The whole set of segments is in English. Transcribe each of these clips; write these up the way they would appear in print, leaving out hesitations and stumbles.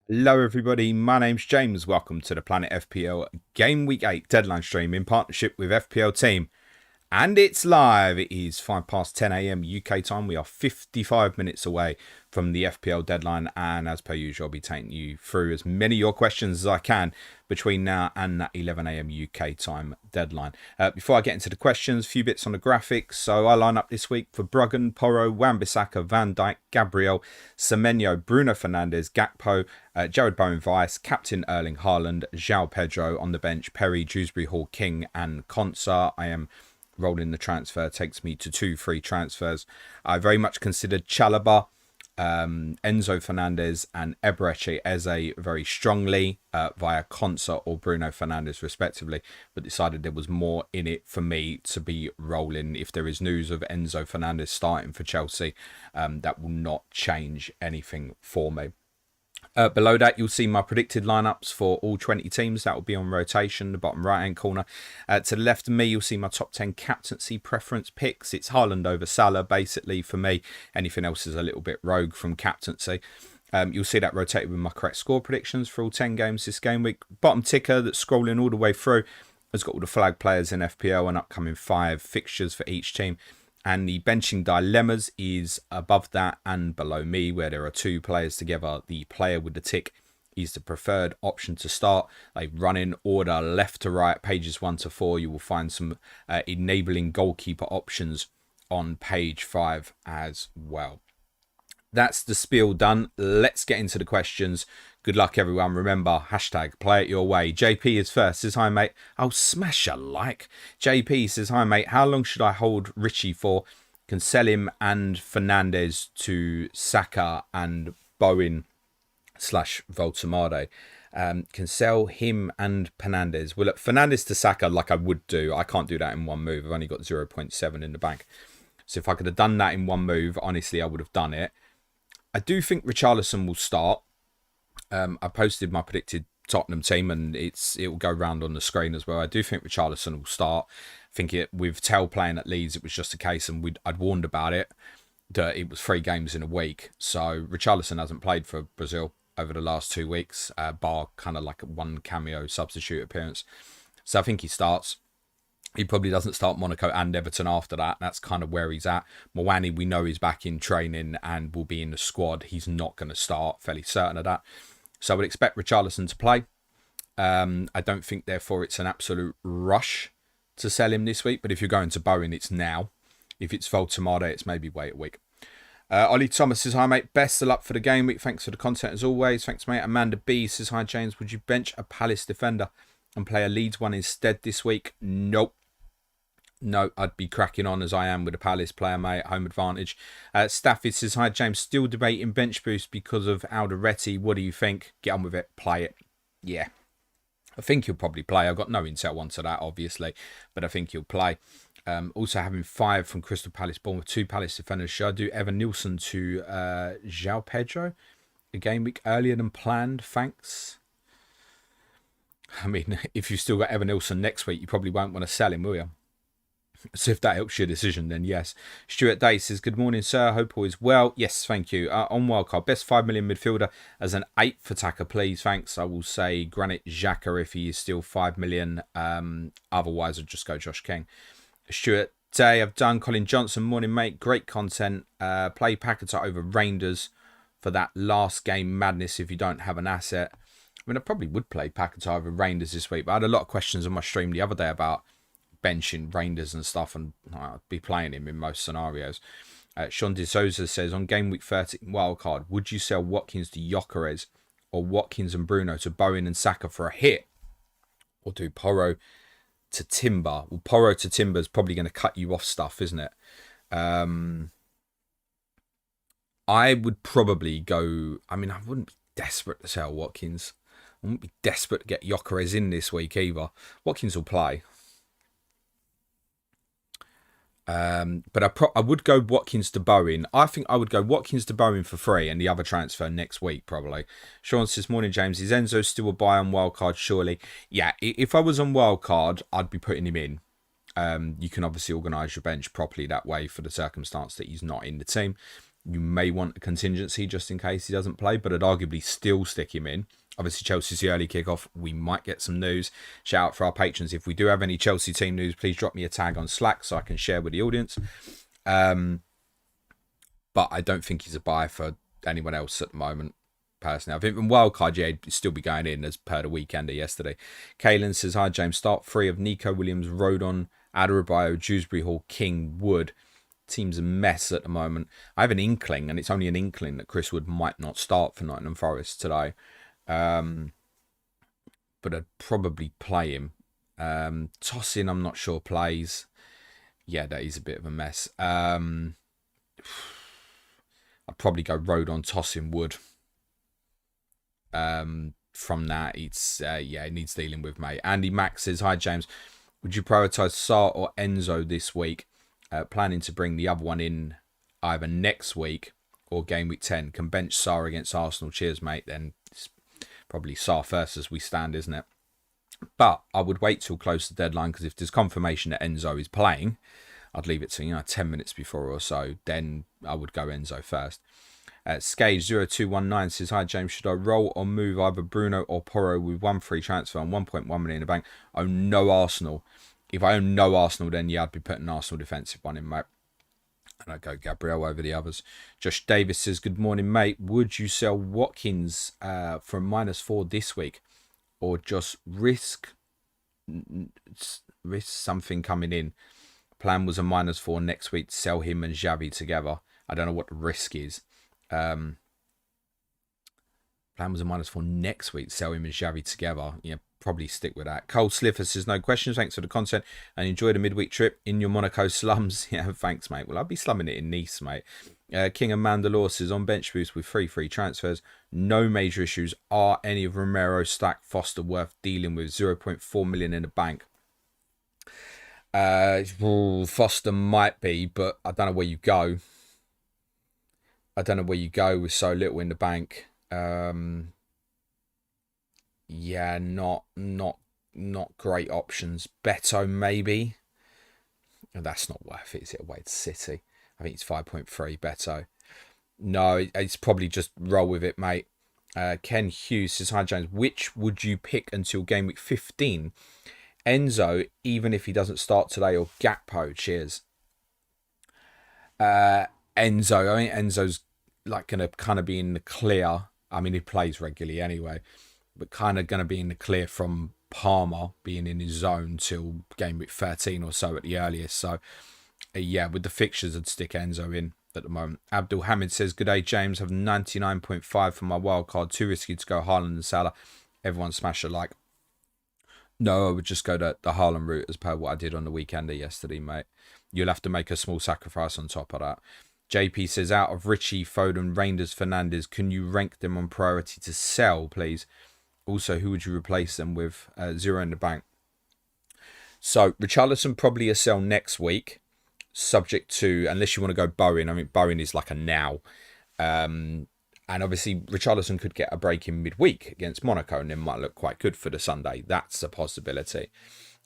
Hello everybody, my name's James. Welcome to the Planet FPL Game Week 8 Deadline stream in partnership with FPL Team. And it's live. It is 5 past 10 a.m. UK time. We are 55 minutes away from the FPL Deadline. And as per usual, I'll be taking you through as many of your questions as I can between now and that 11 a.m. UK time deadline. Before I get into the questions, a few bits on the graphics. So I line up this week for Bruggen, Porro, Wan-Bissaka, Van Dijk, Gabriel, Semenyo, Bruno Fernandes, Gakpo, Jared Bowen-Weiss, Captain Erling Haaland, João Pedro on the bench, Perry, Dewsbury Hall, King and Konsa. I am rolling the transfer, takes me to 2 free transfers. I very much considered Chalobah, Enzo Fernandez and Eberechi Eze very strongly via Konsa or Bruno Fernandes respectively, but decided there was more in it for me to be rolling. If there is news of Enzo Fernandez starting for Chelsea, that will not change anything for me. Below that, you'll see my predicted lineups for all 20 teams. That will be on rotation, the bottom right-hand corner. To the left of me, you'll see my top 10 captaincy preference picks. It's Haaland over Salah, basically, for me. Anything else is a little bit rogue from captaincy. You'll see that rotated with my correct score predictions for all 10 games this game week. Bottom ticker that's scrolling all the way through has got all the flag players in FPL and upcoming 5 fixtures for each team. And the benching dilemmas is above that and below me, where there are 2 players together. The player with the tick is the preferred option to start. They run in order left to right, pages 1 to 4. You will find some enabling goalkeeper options on page 5 as well. That's the spiel done. Let's get into the questions. Good luck, everyone. Remember, hashtag play it your way. JP is first. Says, hi, mate. Oh, smash a like. JP says, hi, mate. How long should I hold Richie for? Can sell him and Fernandes to Saka and Bowen / Voltemade. Can sell him and Fernandes. Well, look, Fernandes to Saka like I would do. I can't do that in one move. I've only got 0.7 in the bank. So if I could have done that in one move, honestly, I would have done it. I do think Richarlison will start. I posted my predicted Tottenham team and it will go round on the screen as well. I do think Richarlison will start. I think with Tell playing at Leeds, it was just a case, and I'd warned about it, that it was 3 games in a week. So Richarlison hasn't played for Brazil over the last 2 weeks, bar kind of like one cameo substitute appearance. So I think he starts. He probably doesn't start Monaco and Everton after that. That's kind of where he's at. Mawani, we know he's back in training and will be in the squad. He's not going to start, fairly certain of that. So I would expect Richarlison to play. I don't think, therefore, it's an absolute rush to sell him this week. But if you're going to Bowen, it's now. If it's Voltemade, it's maybe wait a week. Ollie Thomas says, hi, mate. Best of luck for the game week. Thanks for the content as always. Thanks, mate. Amanda B says, hi, James. Would you bench a Palace defender and play a Leeds one instead this week? Nope. No, I'd be cracking on as I am with a Palace player, mate. Home advantage. Stafford says, hi, James. Still debating bench boost because of Alderete. What do you think? Get on with it. Play it. Yeah. I think he'll probably play. I've got no intel onto that, obviously. But I think he'll play. Also having 5 from Crystal Palace, Bournemouth, 2 Palace defenders. Should I do Evan Nilsson to João Pedro? A game week earlier than planned. Thanks. I mean, if you've still got Evan Nilsson next week, you probably won't want to sell him, will you? So if that helps your decision, then yes. Stuart Day says, good morning, sir. Hope all is well. Yes, thank you. On wildcard, best 5 million midfielder as an 8th attacker, please. Thanks. I will say Granit Xhaka if he is still 5 million. Otherwise, I'd just go Josh King. Stuart Day, I've done Colin Johnson. Morning, mate. Great content. Play Paquetá over Rangers for that last game madness if you don't have an asset. I mean, I probably would play Paquetá over Rangers this week, but I had a lot of questions on my stream the other day about benching Rangers and stuff, and I'd be playing him in most scenarios. Sean De Souza says, on game week 13 wildcard, would you sell Watkins to Gyökeres or Watkins and Bruno to Bowen and Saka for a hit? Or do Porro to Timber? Well, Porro to Timber is probably going to cut you off stuff, isn't it? I would probably go, I mean, I wouldn't be desperate to sell Watkins. I wouldn't be desperate to get Gyökeres in this week either. Watkins will play. But I would go Watkins to Bowen. I think I would go Watkins to Bowen for free and the other transfer next week, probably. Sean says, morning, James. Is Enzo still a buy on wildcard, surely? Yeah, if I was on wildcard, I'd be putting him in. You can obviously organise your bench properly that way for the circumstance that he's not in the team. you may want a contingency just in case he doesn't play, but I'd arguably still stick him in. Obviously, Chelsea's the early kickoff. We might get some news. Shout out for our patrons. If we do have any Chelsea team news, please drop me a tag on Slack so I can share with the audience. But I don't think he's a buy for anyone else at the moment, personally. I think in wildcard, yeah, he'd still be going in as per the weekender yesterday. Kalen says, hi, James. Start 3 of Nico Williams, Rodon, Adarabioyo, Dewsbury Hall, King, Wood. Team's a mess at the moment. I have an inkling, and it's only an inkling, that Chris Wood might not start for Nottingham Forest today. But I'd probably play him. Tosin, I'm not sure plays. Yeah, that is a bit of a mess. I'd probably go Rodon, Tosin, Wood. From that, it's it needs dealing with, mate. Andy Max says, hi, James. Would you prioritise Sarr or Enzo this week? Planning to bring the other one in either next week or game week 10. Can bench Sarr against Arsenal. Cheers, mate. Then it's probably Sarr first as we stand, isn't it? But I would wait till close to the deadline, because if there's confirmation that Enzo is playing, I'd leave it to 10 minutes before or so. Then I would go Enzo first. Skage0219 says, hi, James. Should I roll or move either Bruno or Porro with 1 free transfer and 1.1 million in the bank? Oh, no Arsenal. If I own no Arsenal, then yeah, I'd be putting an Arsenal defensive one in, mate. And I'd go Gabriel over the others. Josh Davis says, good morning, mate. Would you sell Watkins for -4 this week? Or just risk something coming in? Plan was a -4 next week to sell him and Xavi together. I don't know what the risk is. Plan was a -4 next week to sell him and Xavi together. Yeah, probably stick with that. Cole Sliffer says, no questions, thanks for the content and enjoy the midweek trip in your Monaco slums. Yeah, thanks, mate. Well, I'll be slumming it in Nice, mate. King of Mandalore says, on bench boost with 3 free transfers, no major issues. Are any of Romero, Stack, Foster worth dealing with? 0.4 million in the bank. Foster might be, but I don't know where you go. I don't know where you go with so little in the bank. Yeah, not great options. Beto, maybe. That's not worth it, is it? Away to City. I think it's 5.3 Beto. No, it's probably just roll with it, mate. Ken Hughes says, hi, James. Which would you pick until game week 15? Enzo, even if he doesn't start today, or Gakpo? Cheers. Enzo. I think Enzo's like going to kind of be in the clear. I mean, he plays regularly anyway, but kind of going to be in the clear from Palmer being in his zone till game week 13 or so at the earliest. So, yeah, with the fixtures, I'd stick Enzo in at the moment. Abdul Hamid says, good day, James. Have 99.5 for my wild card. Too risky to go Haaland and Salah. Everyone smash a like. No, I would just go the Haaland route as per what I did on the weekender yesterday, mate. You'll have to make a small sacrifice on top of that. JP says, out of Richie, Foden, Reinders, Fernandes, can you rank them on priority to sell, please? Also, who would you replace them with? 0 in the bank. So, Richarlison probably a sell next week, subject to, unless you want to go Bowen. I mean, Bowen is like a now. And obviously, Richarlison could get a break in midweek against Monaco, and it might look quite good for the Sunday. That's a possibility.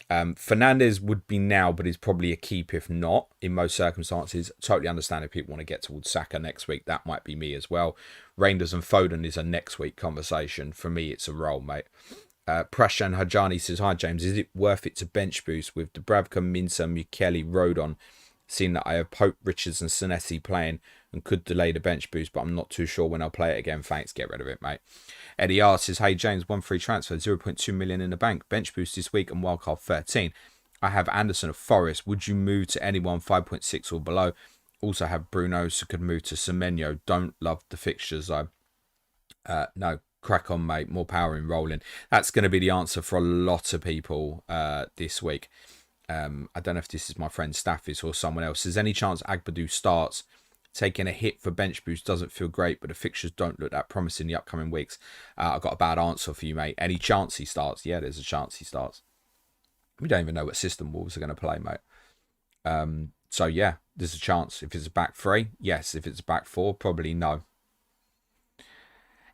Fernandes would be now, but is probably a keep if not, in most circumstances. Totally understand if people want to get towards Saka next week. That might be me as well. Reinders and Foden is a next week conversation. For me, it's a roll, mate. Prashan Hajani says, hi, James. Is it worth it to bench boost with Dubravka, Minsa, Mukeli, Rodon? Seeing that I have Pope, Richards and Senesi playing and could delay the bench boost, but I'm not too sure when I'll play it again. Thanks, get rid of it, mate. Eddie R says, hey, James, 1 free transfer, 0.2 million in the bank. Bench boost this week and wildcard 13. I have Anderson of Forest. Would you move to anyone 5.6 or below? Also have Bruno, so could move to Semenyo. Don't love the fixtures, though. No, crack on, mate. More power in rolling. That's going to be the answer for a lot of people this week. I don't know if this is my friend Staffis or someone else. There's any chance Agbadou starts? Taking a hit for bench boost doesn't feel great, but the fixtures don't look that promising in the upcoming weeks. I've got a bad answer for you, mate. Any chance he starts? Yeah, there's a chance he starts. We don't even know what system Wolves are going to play, mate. So, yeah, there's a chance. If it's a back 3, yes. If it's a back 4, probably no.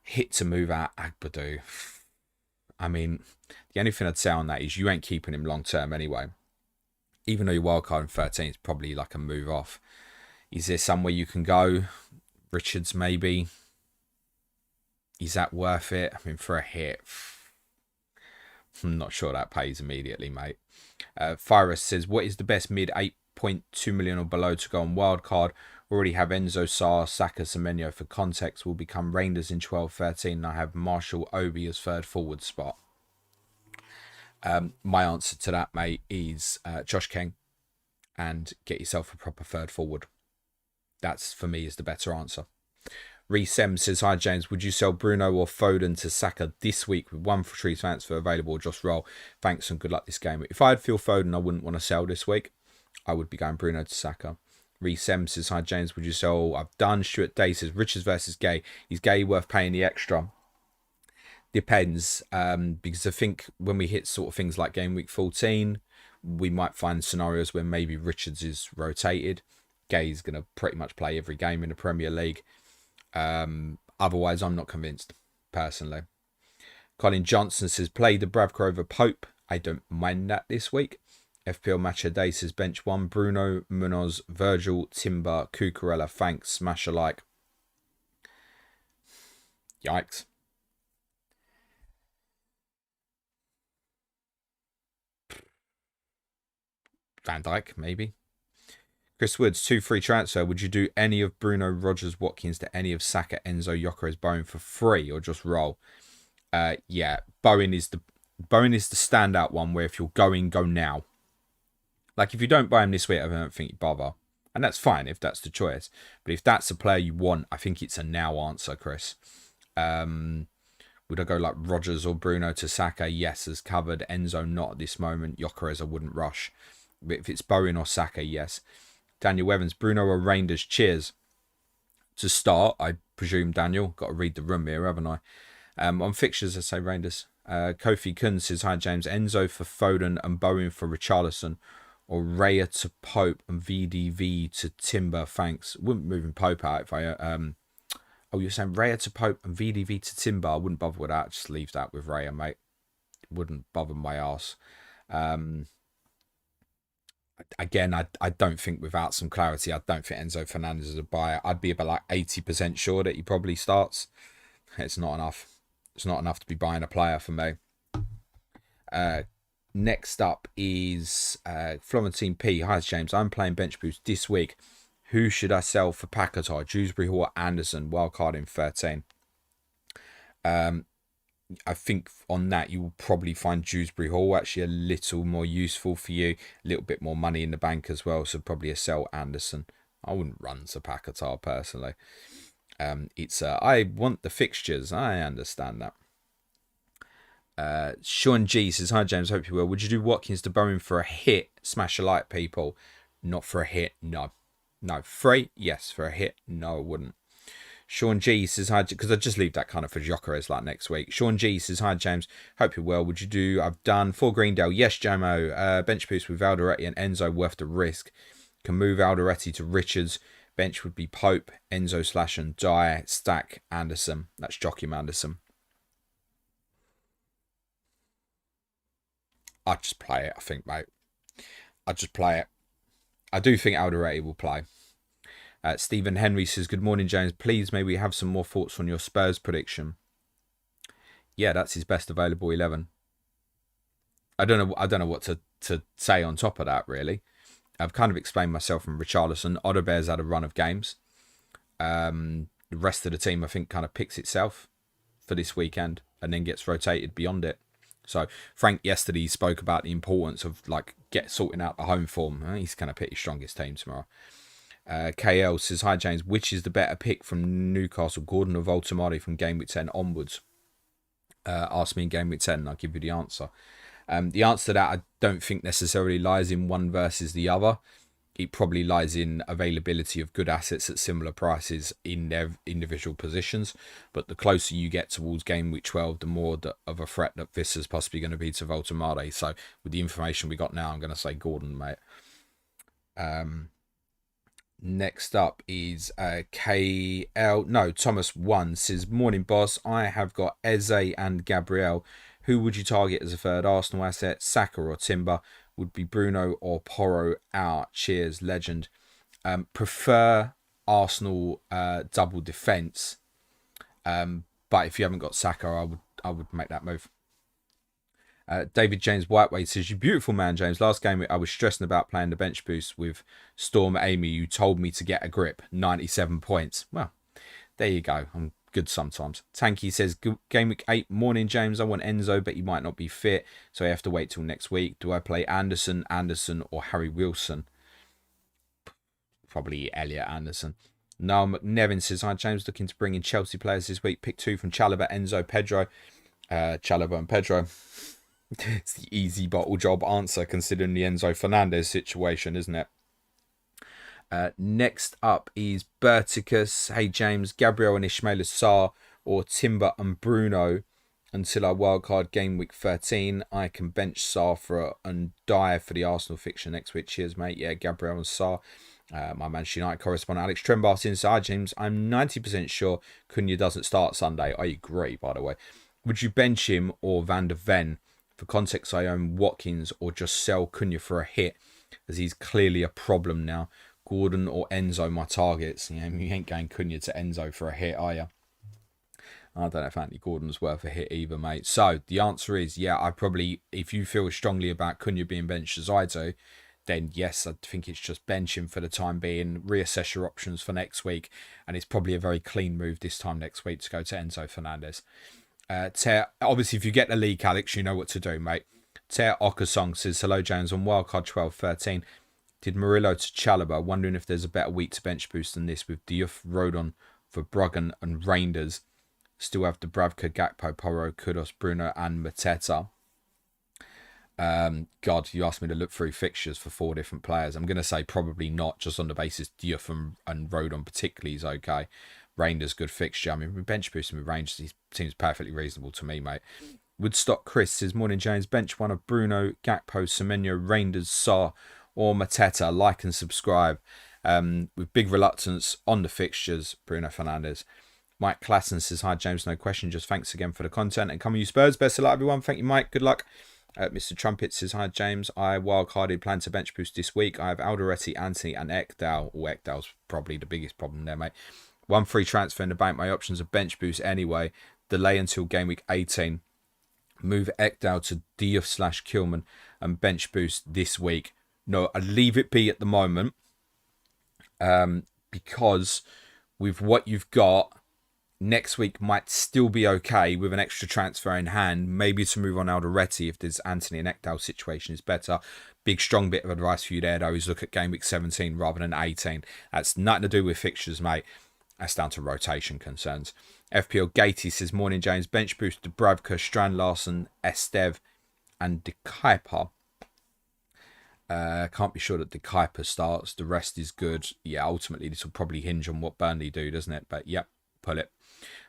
Hit to move out Agbadou. I mean, the only thing I'd say on that is you ain't keeping him long term anyway. Even though your wildcard in 13 is probably like a move off. Is there somewhere you can go? Richards, maybe. Is that worth it? I mean, for a hit, I'm not sure that pays immediately, mate. Fyrus says, what is the best mid 8.2 million or below to go on wildcard? Already have Enzo, Sarr, Saka, Semenyo. For context, will become Rangers in 12-13. And I have Marshall, Obi as third forward spot. My answer to that, mate, is Josh King and get yourself a proper third forward. That's, for me, is the better answer. Reece M says, hi James, would you sell Bruno or Foden to Saka this week with one for free transfer available or just roll? Thanks and good luck this game. If I had Phil Foden, I wouldn't want to sell this week. I would be going Bruno to Saka. Reece M says, hi James, would you sell? I've done. Stuart Day says, Richards versus Gay. Is Gay worth paying the extra? Depends, because I think when we hit sort of things like game week 14, we might find scenarios where maybe Richards is rotated. Gay's going to pretty much play every game in the Premier League. Otherwise, I'm not convinced, personally. Colin Johnson says, play the Bravco over Pope. I don't mind that this week. FPL Match a Day says, bench 1, Bruno, Munoz, Virgil, Timber, Cucurella, thanks, smash a like. Yikes. Van Dijk, maybe. Chris Woods, 2 free transfer. Would you do any of Bruno, Rogers, Watkins to any of Saka, Enzo, Gyökeres, Bowen for free or just roll? Yeah, Bowen is the standout one where if you're going, go now. Like if you don't buy him this week, I don't think you bother. And that's fine if that's the choice. But if that's a player you want, I think it's a now answer, Chris. Would I go like Rogers or Bruno to Saka? Yes, as covered. Enzo, not at this moment. Gyökeres, I wouldn't rush. But if it's Bowen or Saka, yes. Daniel Evans, Bruno or Rangers, cheers. To start, I presume, Daniel. Got to read the room here, haven't I? On fixtures, I say Rangers. Kofi Kun says, hi James. Enzo for Foden and Bowen for Richarlison. Or Raya to Pope and VDV to Timber, thanks. Wouldn't move Pope out if I... Oh, you're saying Raya to Pope and VDV to Timber. I wouldn't bother with that. Just leave that with Raya, mate. Wouldn't bother my arse. Again, I don't think without some clarity, I don't think Enzo Fernandez is a buyer. I'd be about like 80% sure that he probably starts. It's not enough. It's not enough to be buying a player for me. Next up is Florentine P. Hi, James. I'm playing bench boost this week. Who should I sell for Paquetá? Dewsbury Hall, Anderson, wildcard in 13. I think on that you will probably find Dewsbury Hall actually a little more useful for you. A little bit more money in the bank as well. So probably a sell Anderson. I wouldn't run to Paquetá personally. I want the fixtures. I understand that. Sean G says, hi James, hope you will. Would you do Watkins to Bowen for a hit? Smash a like, people. Not for a hit, no. No. Free? Yes. For a hit? No, I wouldn't. Sean G says, hi, because I just leave that kind of for Gyökeres like next week. Sean G says, hi James, hope you're well. Would you do, I've done for Greendale. Yes, Jamo. Bench boost with Alderete and Enzo worth the risk. Can move Alderete to Richards. Bench would be Pope, Enzo Slash and Dye, Stack, Anderson. That's Joachim Anderson. I'd just play it, I think, mate. I'd just play it. I do think Alderete will play. Stephen Henry says, good morning, James. Please, may we have some more thoughts on your Spurs prediction? Yeah, that's his best available 11. I don't know what to say on top of that, really. I've kind of explained myself from Richarlison. Odebear's had a run of games. The rest of the team, I think, kind of picks itself for this weekend and then gets rotated beyond it. So Frank yesterday spoke about the importance of like sorting out the home form. He's going to pick his strongest team tomorrow. KL says, hi James, which is the better pick from Newcastle, Gordon or Voltamari from Game Week 10 onwards? Ask me in Game Week 10 and I'll give you the answer. The answer to that I don't think necessarily lies in one versus the other. It probably lies in availability of good assets at similar prices in their individual positions. But the closer you get towards Game Week 12, the more of a threat that this is possibly going to be to Voltamari. So with the information we got now, I'm going to say Gordon, mate. Next up is Thomas 1 says, morning boss, I have got Eze and Gabriel. Who would you target as a third Arsenal asset? Saka or Timber? Would be Bruno or Porro out? Cheers, legend. Prefer Arsenal double defence. But if you haven't got Saka, I would make that move. David James Whiteway says, "You beautiful man, James. Last game I was stressing about playing the bench boost with Storm Amy. You told me to get a grip. 97 points. Well, there you go. I'm good sometimes." Tanky says, "Gameweek 8 morning, James. I want Enzo, but he might not be fit, so I have to wait till next week. Do I play Anderson, or Harry Wilson?" Probably Elliot Anderson. Noel McNevin says, "Hi, James. Looking to bring in Chelsea players this week. Pick 2 from Chalobah, Enzo, Pedro." Chalobah and Pedro. It's the easy bottle job answer considering the Enzo Fernandez situation, isn't it? Next up is Berticus. "Hey James, Gabriel and Ismail Assar or Timber and Bruno until our wildcard game week 13. I can bench Sarr and die for the Arsenal fixture next week. Cheers, mate." Yeah, Gabriel and Sarr. My Manchester United correspondent Alex Trembar inside, "James, I'm 90% sure Cunha doesn't start Sunday." I agree, by the way. "Would you bench him or Van der Ven? For context, I own Watkins, or just sell Cunha for a hit, as he's clearly a problem now. Gordon or Enzo, my targets." You ain't going Cunha to Enzo for a hit, are you? I don't know if Anthony Gordon's worth a hit either, mate. So the answer is, yeah, I probably, if you feel as strongly about Cunha being benched as I do, then yes, I think it's just bench him for the time being, reassess your options for next week, and it's probably a very clean move this time next week to go to Enzo Fernandez. Obviously, if you get the league, Alex, you know what to do, mate. Ter Okasong says, "Hello, James. On wildcard 12-13, did Murillo to Chalobah. Wondering if there's a better week to bench boost than this with Diouf, Rodon for Bruggen and Reinders. Still have Dubravka, Gakpo, Porro, Kudos, Bruno and Mateta." God, you asked me to look through fixtures for 4 different players. I'm going to say probably not, just on the basis Diouf and Rodon particularly is okay. Rangers, good fixture. I mean, bench boosting with Rangers, he seems perfectly reasonable to me, mate. Woodstock Chris says, "Morning, James. Bench 1 of Bruno, Gakpo, Semenyo, Rangers, Sarr or Mateta. Like and subscribe." With big reluctance on the fixtures, Bruno Fernandes. Mike Klassen says, "Hi, James. No question. Just thanks again for the content. And come on, you Spurs. Best of luck, everyone." Thank you, Mike. Good luck. Mr. Trumpet says, "Hi, James. I wildcarded, plan to bench boost this week. I have Alderete, Anthony and Ekdal." Well, Ekdal's probably the biggest problem there, mate. 1 free transfer in the bank. My options are bench boost anyway. Delay until game week 18. Move Ekdal to Diouf/Kilman and bench boost this week. No, I leave it be at the moment. Because with what you've got, next week might still be okay with an extra transfer in hand. Maybe to move on Alderete if there's Anthony and Ekdal situation is better. Big strong bit of advice for you there, though, is look at game week 17 rather than 18. That's nothing to do with fixtures, mate. That's down to rotation concerns. FPL Gatey says, "Morning, James. Bench boost Dubravka, Strand Larsen, Estev and De Kuyper. Can't be sure that De Kuyper starts. The rest is good." Yeah, ultimately this will probably hinge on what Burnley do, doesn't it? But yep, pull it.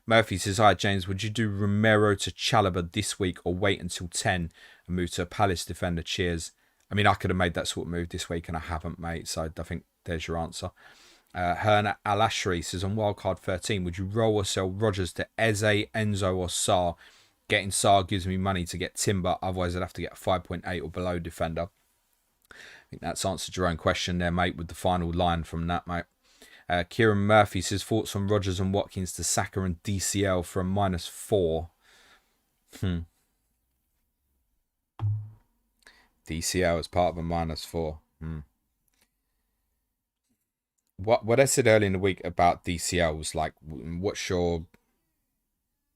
Murphy says, "Hi, James. Would you do Romero to Chalobah this week or wait until 10 and move to a Palace defender? Cheers." I mean, I could have made that sort of move this week and I haven't, mate. So I think there's your answer. Herna Al-Ashri says, "On wildcard 13, would you roll or sell Rodgers to Eze, Enzo or Sarr? Getting Sarr gives me money to get Timber. Otherwise, I'd have to get a 5.8 or below defender." I think that's answered your own question there, mate, with the final line from that, mate. Kieran Murphy says, "Thoughts on Rodgers and Watkins to Saka and DCL for a -4. DCL as part of a -4. What I said earlier in the week about DCL was like, what's your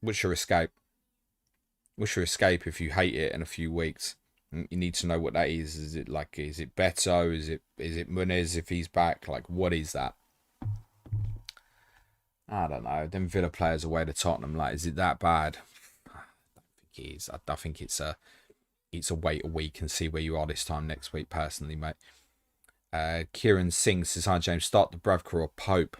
escape? What's your escape if you hate it in a few weeks? You need to know what that is. Is it Beto? Is it Munez if he's back? Like, what is that? I don't know. Them Villa players away to Tottenham, like, is it that bad? I don't think it is. I think it's a wait a week and see where you are this time next week, personally, mate. Kieran Singh says, "Hi, James. Start Dubravka or Pope?"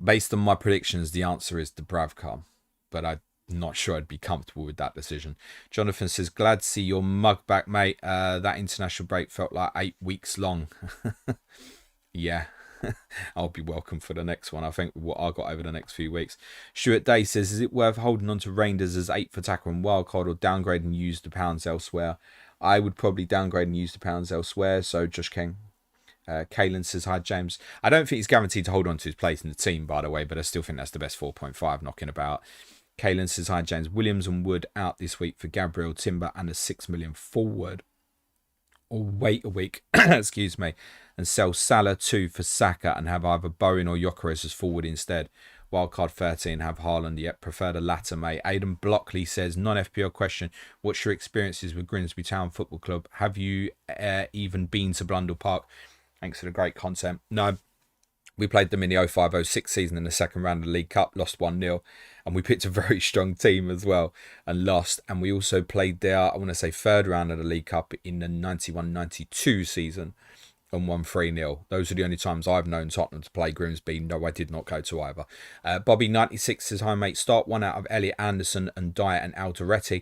Based on my predictions, the answer is Dubravka, but I'm not sure I'd be comfortable with that decision. Jonathan says, "Glad to see your mug back, mate. That international break felt like 8 weeks long." Yeah. I'll be welcome for the next one. I think what I got over the next few weeks. Stuart Day says, "Is it worth holding on to Rangers as 8th attacker and wildcard or downgrade and use the pounds elsewhere?" I would probably downgrade and use the pounds elsewhere. So Josh King, Kalen says, hi, James. I don't think he's guaranteed to hold on to his place in the team, by the way, but I still think that's the best 4.5 knocking about. Kalen says, hi, James. Williams and Wood out this week for Gabriel, Timber, and a 6 million forward. Or wait a week, excuse me, and sell Salah 2 for Saka and have either Bowen or Gyökeres as forward instead. Wildcard 13, have Haaland, yet prefer the latter, mate. Aidan Blockley says, non-FPL question, what's your experiences with Grimsby Town Football Club? Have you even been to Blundell Park? Thanks for the great content. No, we played them in the 05-06 season in the second round of the League Cup, lost 1-0. And we picked a very strong team as well and lost. And we also played their, I want to say, third round of the League Cup in the 91-92 season and won 3-0. Those are the only times I've known Tottenham to play Grimsby. No, I did not go to either. Bobby96 says, hi, mate. Start one out of Elliot Anderson and Dyer and Alderete.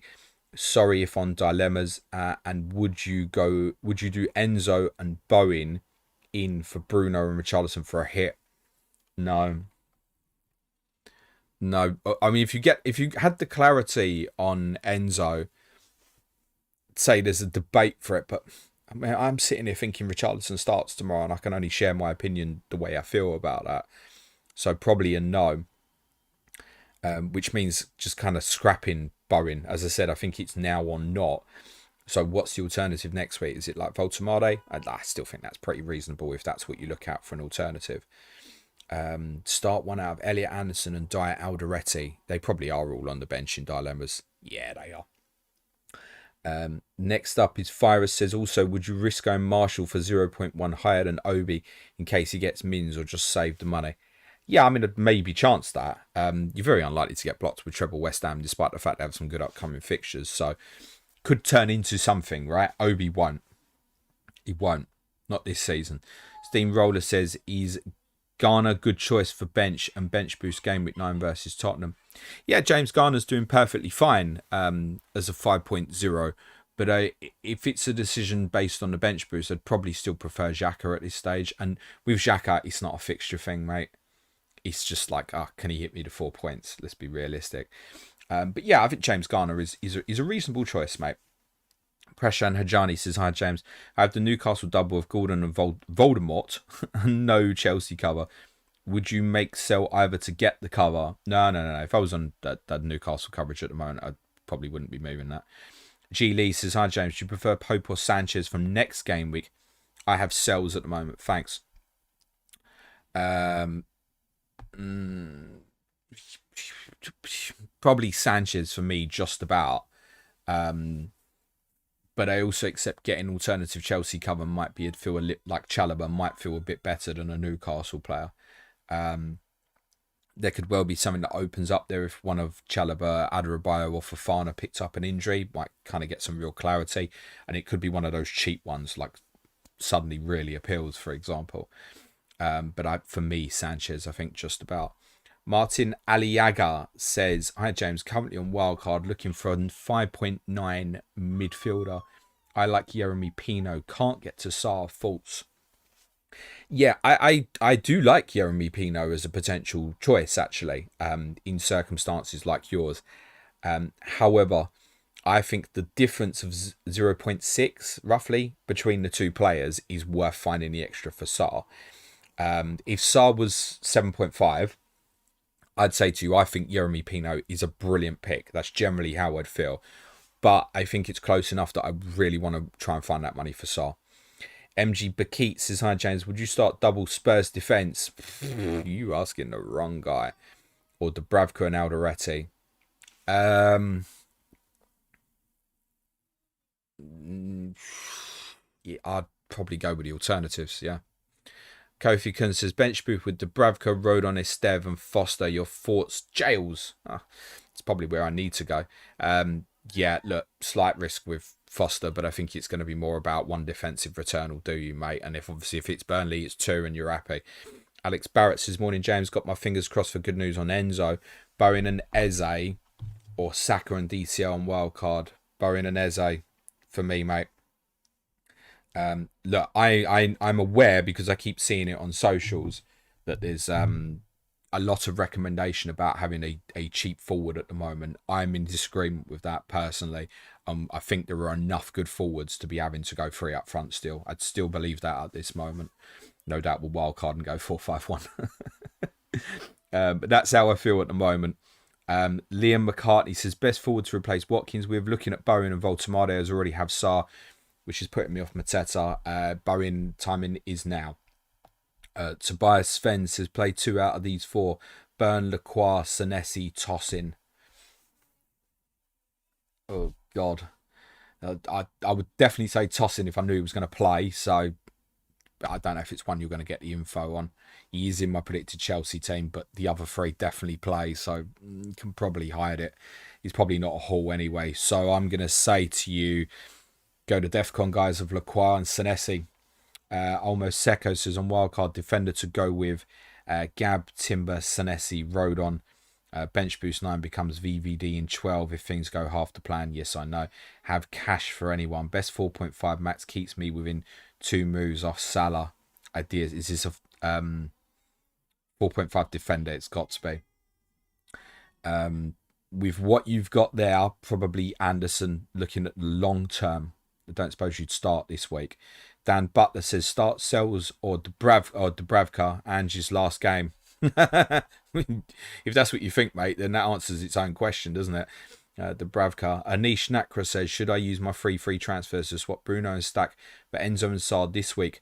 Sorry if on dilemmas. And would you do Enzo and Bowen in for Bruno and Richarlison for a hit? No. I mean, if you had the clarity on Enzo, say there's a debate for it, but I mean, I'm sitting here thinking Richarlison starts tomorrow, and I can only share my opinion the way I feel about that. So probably a no, which means just kind of scrapping Bowen. As I said, I think it's now or not. So what's the alternative next week? Is it like Voltemade? I still think that's pretty reasonable if that's what you look at for an alternative. Start one out of Elliot Anderson and Dyer Alderete. They probably are all on the bench in dilemmas. Yeah, they are. Next up is Fira says, also, would you risk going Marshall for 0.1 higher than Obi in case he gets mins or just save the money? Yeah, I mean, I'd maybe chance that. You're very unlikely to get blocked with treble West Ham, despite the fact they have some good upcoming fixtures. So could turn into something, right? Obi won't. He won't. Not this season. Steamroller says, is Garner good choice for bench and bench boost game week 9 versus Tottenham? Yeah, James Garner's doing perfectly fine as a 5.0. But if it's a decision based on the bench boost, I'd probably still prefer Xhaka at this stage. And with Xhaka, it's not a fixture thing, mate. It's just like, can he hit me to 4 points? Let's be realistic. But yeah, I think James Garner is a reasonable choice, mate. Prashan Hajani says, hi, James. I have the Newcastle double of Gordon and Voldemort and no Chelsea cover. Would you make sell either to get the cover? No. If I was on that Newcastle coverage at the moment, I probably wouldn't be moving that. G. Lee says, hi, James. Do you prefer Pope or Sanchez from next game week? I have sells at the moment. Thanks. Probably Sanchez for me, just about. But I also accept getting alternative Chelsea cover might feel like Chalobah might feel a bit better than a Newcastle player. There could well be something that opens up there if one of Chalobah, Adarabioyo or Fofana picked up an injury, might kind of get some real clarity. And it could be one of those cheap ones like suddenly really appeals, for example. But for me, Sanchez, I think just about. Martin Aliaga says, hi, James, currently on wildcard looking for a 5.9 midfielder. I like Jeremy Pino, can't get to Sarr, thoughts? Yeah, I do like Jeremy Pino as a potential choice, actually, in circumstances like yours. However, I think the difference of 0.6, roughly, between the two players is worth finding the extra for Sarr. If Sarr was 7.5, I'd say to you, I think Jeremy Pino is a brilliant pick. That's generally how I'd feel. But I think it's close enough that I really want to try and find that money for Sarr. MG Bakit says, hi, James, would you start double Spurs defence? You asking the wrong guy. Or Dubravka and Alderete? Yeah, I'd probably go with the alternatives, yeah. Kofi Kun says, bench booth with Dubravka, Rodon, Estev and Foster. Your thoughts? Jails. It's probably where I need to go. Yeah, look, slight risk with Foster, but I think it's going to be more about one defensive return will do you, mate. And if it's Burnley, it's 2 and you're happy. Alex Barrett says, morning, James. Got my fingers crossed for good news on Enzo. Bowen and Eze or Saka and DCL on wildcard. Bowen and Eze for me, mate. Look, I'm aware because I keep seeing it on socials that there's a lot of recommendation about having a cheap forward at the moment. I'm in disagreement with that personally. I think there are enough good forwards to be having to go 3 up front still. I'd still believe that at this moment. No doubt we'll wildcard and go 4-5-1. But that's how I feel at the moment. Liam McCartney says, best forward to replace Watkins with. Looking at Bowen and Voltemade's already have Sarr, which is putting me off Mateta. Bowen timing is now. Tobias Sven says, play 2 out of these 4. Burn, Lacroix, Senesi, Tossin. Oh, God. I would definitely say Tossin if I knew he was going to play. So, I don't know if it's one you're going to get the info on. He is in my predicted Chelsea team, but the other 3 definitely play. So, you can probably hide it. He's probably not a haul anyway. So, I'm going to say to you, go to DEFCON guys of Lacroix and Senesi. Almost Seko says on wildcard defender to go with Gab, Timber, Senesi, Rodon. Bench boost 9 becomes VVD in 12 if things go half the plan. Yes, I know. Have cash for anyone. Best 4.5 max keeps me within 2 moves off Salah. Ideas. Is this a 4.5 defender? It's got to be. With what you've got there, probably Anderson looking at the long term. I don't suppose you'd start this week. Dan Butler says start Sells or Dubravka, Angie's last game. If that's what you think, mate, then that answers its own question, doesn't it? Dubravka. Anish Nakra says, should I use my free transfers to swap Bruno and Stack for Enzo and Sard this week,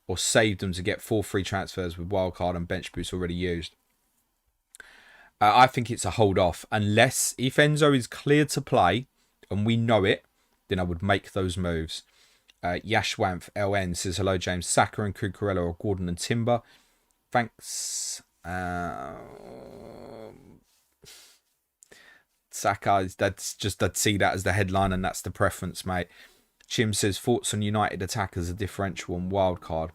or save them to get 4 free transfers with wildcard and bench boost already used? I think it's a hold off, unless if Enzo is cleared to play and we know it, then I would make those moves. Yashwanth LN says, hello James, Saka and Cucurella or Gordon and Timber. Thanks. Saka, that's just, I'd see that as the headline and that's the preference, mate. Chim says, thoughts on United attackers, a differential on wildcard.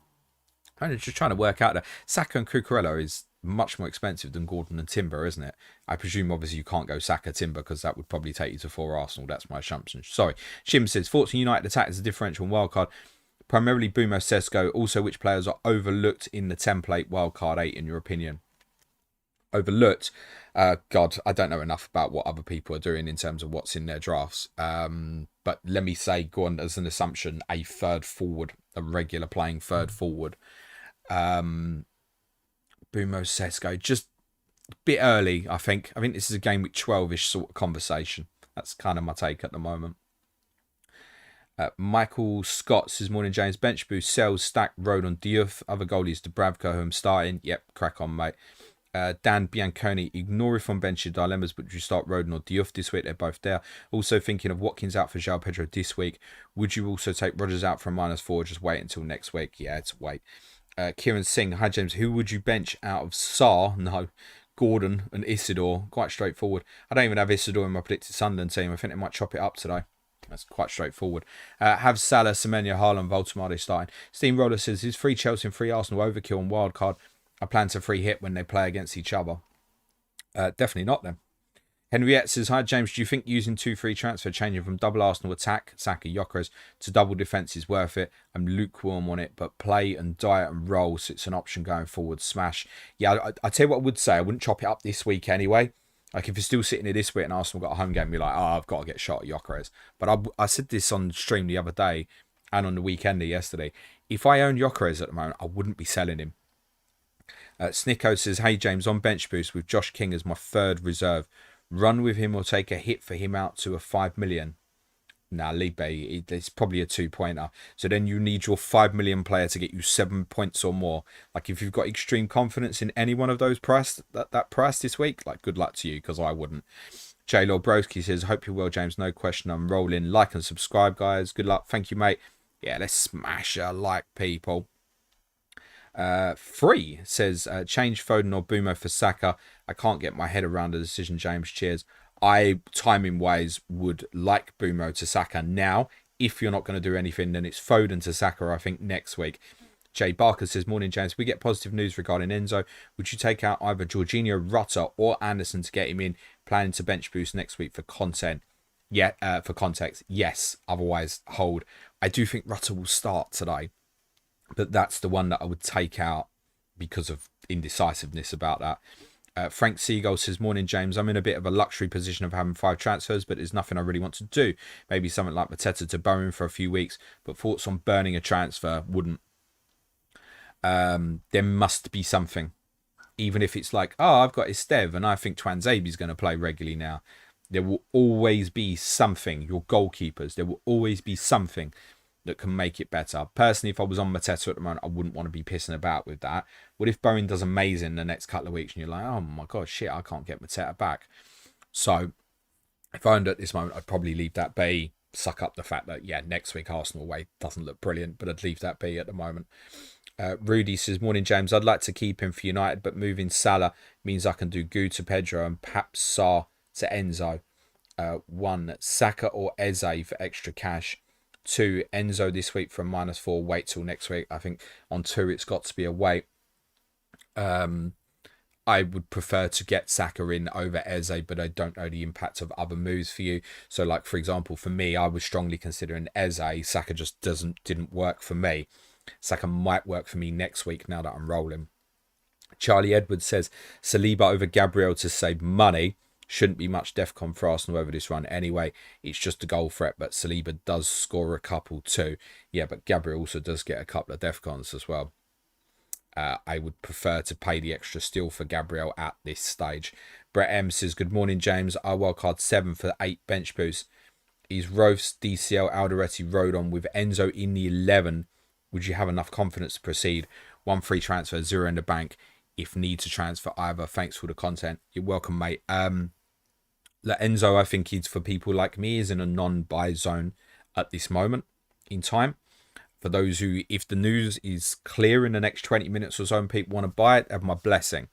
I'm just trying to work out that Saka and Cucurella is much more expensive than Gordon and Timber, isn't it? I presume obviously you can't go Saka Timber because that would probably take you to 4 Arsenal. That's my assumption. Sorry. Shim says, thoughts on United attack as a differential on wildcard. Primarily Bumo Sesko. Also, which players are overlooked in the template wildcard 8 in your opinion? Overlooked? God, I don't know enough about what other people are doing in terms of what's in their drafts. But let me say, go on as an assumption, a third forward, a regular playing third forward. Bumo Sesko, just a bit early, I think. I think this is a game week 12-ish sort of conversation. That's kind of my take at the moment. Michael Scott says, morning James, bench boost, Sells, Stack, Rodon, Diouf. Other goalies, Dubravka, who I'm starting. Yep, crack on, mate. Dan Bianconi, ignore if on bench your dilemmas, but would you start Rodon or Diouf this week? They're both there. Also thinking of Watkins out for João Pedro this week. Would you also take Rodgers out for a -4? Just wait until next week. Yeah, it's wait. Kieran Singh, hi James, who would you bench out of Sarr? No, Gordon and Isidore. Quite straightforward. I don't even have Isidore in my predicted Sunderland team. I think they might chop it up today. That's quite straightforward. Have Salah, Semenya, Haaland, Voltemade starting. Steamroller says, is free Chelsea and free Arsenal overkill on wildcard? I plan to free hit when they play against each other. Definitely not then. Henriette says, hi James, do you think using 2 free transfer changing from double Arsenal attack, Saka, Gyökeres, to double defence is worth it? I'm lukewarm on it, but play and diet and roll, so it's an option going forward. Smash. Yeah, I tell you what I would say, I wouldn't chop it up this week anyway. Like if you're still sitting here this week and Arsenal got a home game, you're like, oh, I've got to get shot at Gyökeres. But I said this on stream the other day and on the weekender yesterday. If I own Gyökeres at the moment, I wouldn't be selling him. Snicko says, hey James, on bench boost with Josh King as my 3rd reserve. Run with him or take a hit for him out to a 5 million. Nah, Libe, it's probably a 2-pointer. So then you need your 5 million player to get you 7 points or more. Like if you've got extreme confidence in any one of those price, that price this week, like good luck to you, because I wouldn't. J. Lord Broski says, hope you're well, James. No question. I'm rolling. Like and subscribe, guys. Good luck. Thank you, mate. Yeah, let's smash a like, people. Free says, change Foden or Bumo for Saka. I can't get my head around the decision, James. Cheers. I, timing wise, would like Bumo to Saka now. If you're not going to do anything, then it's Foden to Saka, I think, next week. Jay Barker says, morning, James. We get positive news regarding Enzo. Would you take out either Jorginho, Rutter, or Anderson to get him in? Planning to bench boost next week for content. Yeah, for context, yes. Otherwise, hold. I do think Rutter will start today. But that's the one that I would take out because of indecisiveness about that. Frank Seagull says, morning, James. I'm in a bit of a luxury position of having 5 transfers, but there's nothing I really want to do. Maybe something like Mateta to Bowen for a few weeks, but thoughts on burning a transfer wouldn't. There must be something. Even if it's like, oh, I've got Esteve and I think Twanzabi's going to play regularly now. There will always be something. Your goalkeepers, there will always be something that can make it better. Personally, if I was on Mateta at the moment, I wouldn't want to be pissing about with that. What if Bowen does amazing the next couple of weeks and you're like, oh my God, shit, I can't get Mateta back. So if I owned at this moment, I'd probably leave that be, suck up the fact that, yeah, next week Arsenal away doesn't look brilliant, but I'd leave that be at the moment. Rudy says, morning, James. I'd like to keep him for United, but moving Salah means I can do Gu to Pedro and perhaps Sarr to Enzo. 1, Saka or Eze for extra cash. 2, Enzo this week from -4. Wait till next week. I think on 2, it's got to be a wait. I would prefer to get Saka in over Eze, but I don't know the impact of other moves for you. So, like, for example, for me, I was strongly considering Eze. Saka just didn't work for me. Saka might work for me next week now that I'm rolling. Charlie Edwards says, Saliba over Gabriel to save money. Shouldn't be much DEFCON for Arsenal over this run anyway. It's just a goal threat, but Saliba does score a couple too. Yeah, but Gabriel also does get a couple of DEFCONs as well. I would prefer to pay the extra still for Gabriel at this stage. Brett M says, good morning, James. I wildcard 7 for 8 bench boosts. Is Rovs, DCL, Alderete, Rodon with Enzo in the 11. Would you have enough confidence to proceed? 1 free transfer, 0 in the bank. If need to transfer either. Thanks for the content. You're welcome, mate. Enzo, I think he's for people like me, is in a non-buy zone at this moment in time. For those who, if the news is clear in the next 20 minutes or so and people want to buy it, have my blessing.